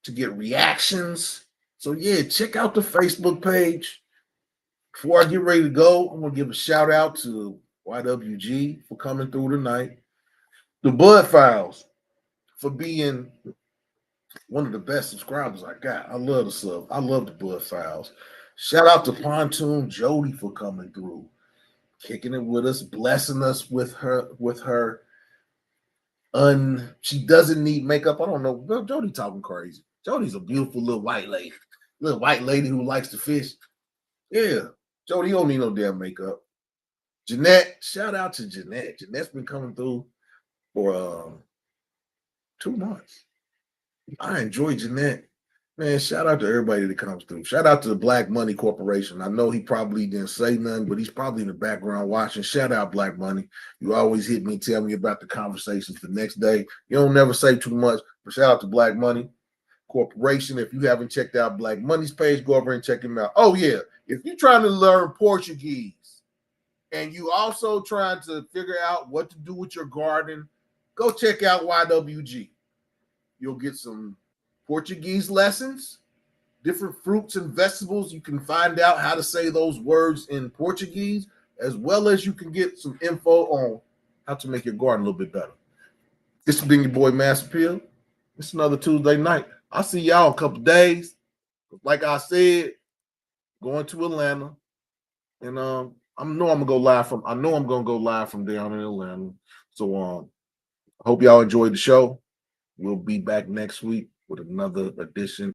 to get reactions. So yeah, check out the Facebook page. Before I get ready to go, I'm gonna give a shout out to YWG for coming through tonight. The Bud Files for being one of the best subscribers I got. I love the sub. I love the Bud Files. Shout out to Pontoon Jody for coming through, kicking it with us, blessing us with her. She doesn't need makeup. I don't know. Jody talking crazy. Jody's a beautiful little white lady who likes to fish. Yeah, Jody don't need no damn makeup. Jeanette, shout out to Jeanette. Jeanette's been coming through for 2 months. I enjoy Jeanette. Man, shout out to everybody that comes through. Shout out to the Black Money Corporation. I know he probably didn't say nothing, but he's probably in the background watching. Shout out Black Money. You always hit me and tell me about the conversations the next day. You don't never say too much, but shout out to Black Money Corporation. If you haven't checked out Black Money's page, go over and check him out. Oh, yeah. If you're trying to learn Portuguese and you also trying to figure out what to do with your garden, go check out YWG. You'll get some Portuguese lessons, different fruits and vegetables. You can find out how to say those words in Portuguese, as well as you can get some info on how to make your garden a little bit better. This has been your boy Master Pill. It's another Tuesday night. I'll see y'all in a couple days. Like I said, going to Atlanta, and I know I'm gonna go live from down in Atlanta. So I hope y'all enjoyed the show. We'll be back next week with another edition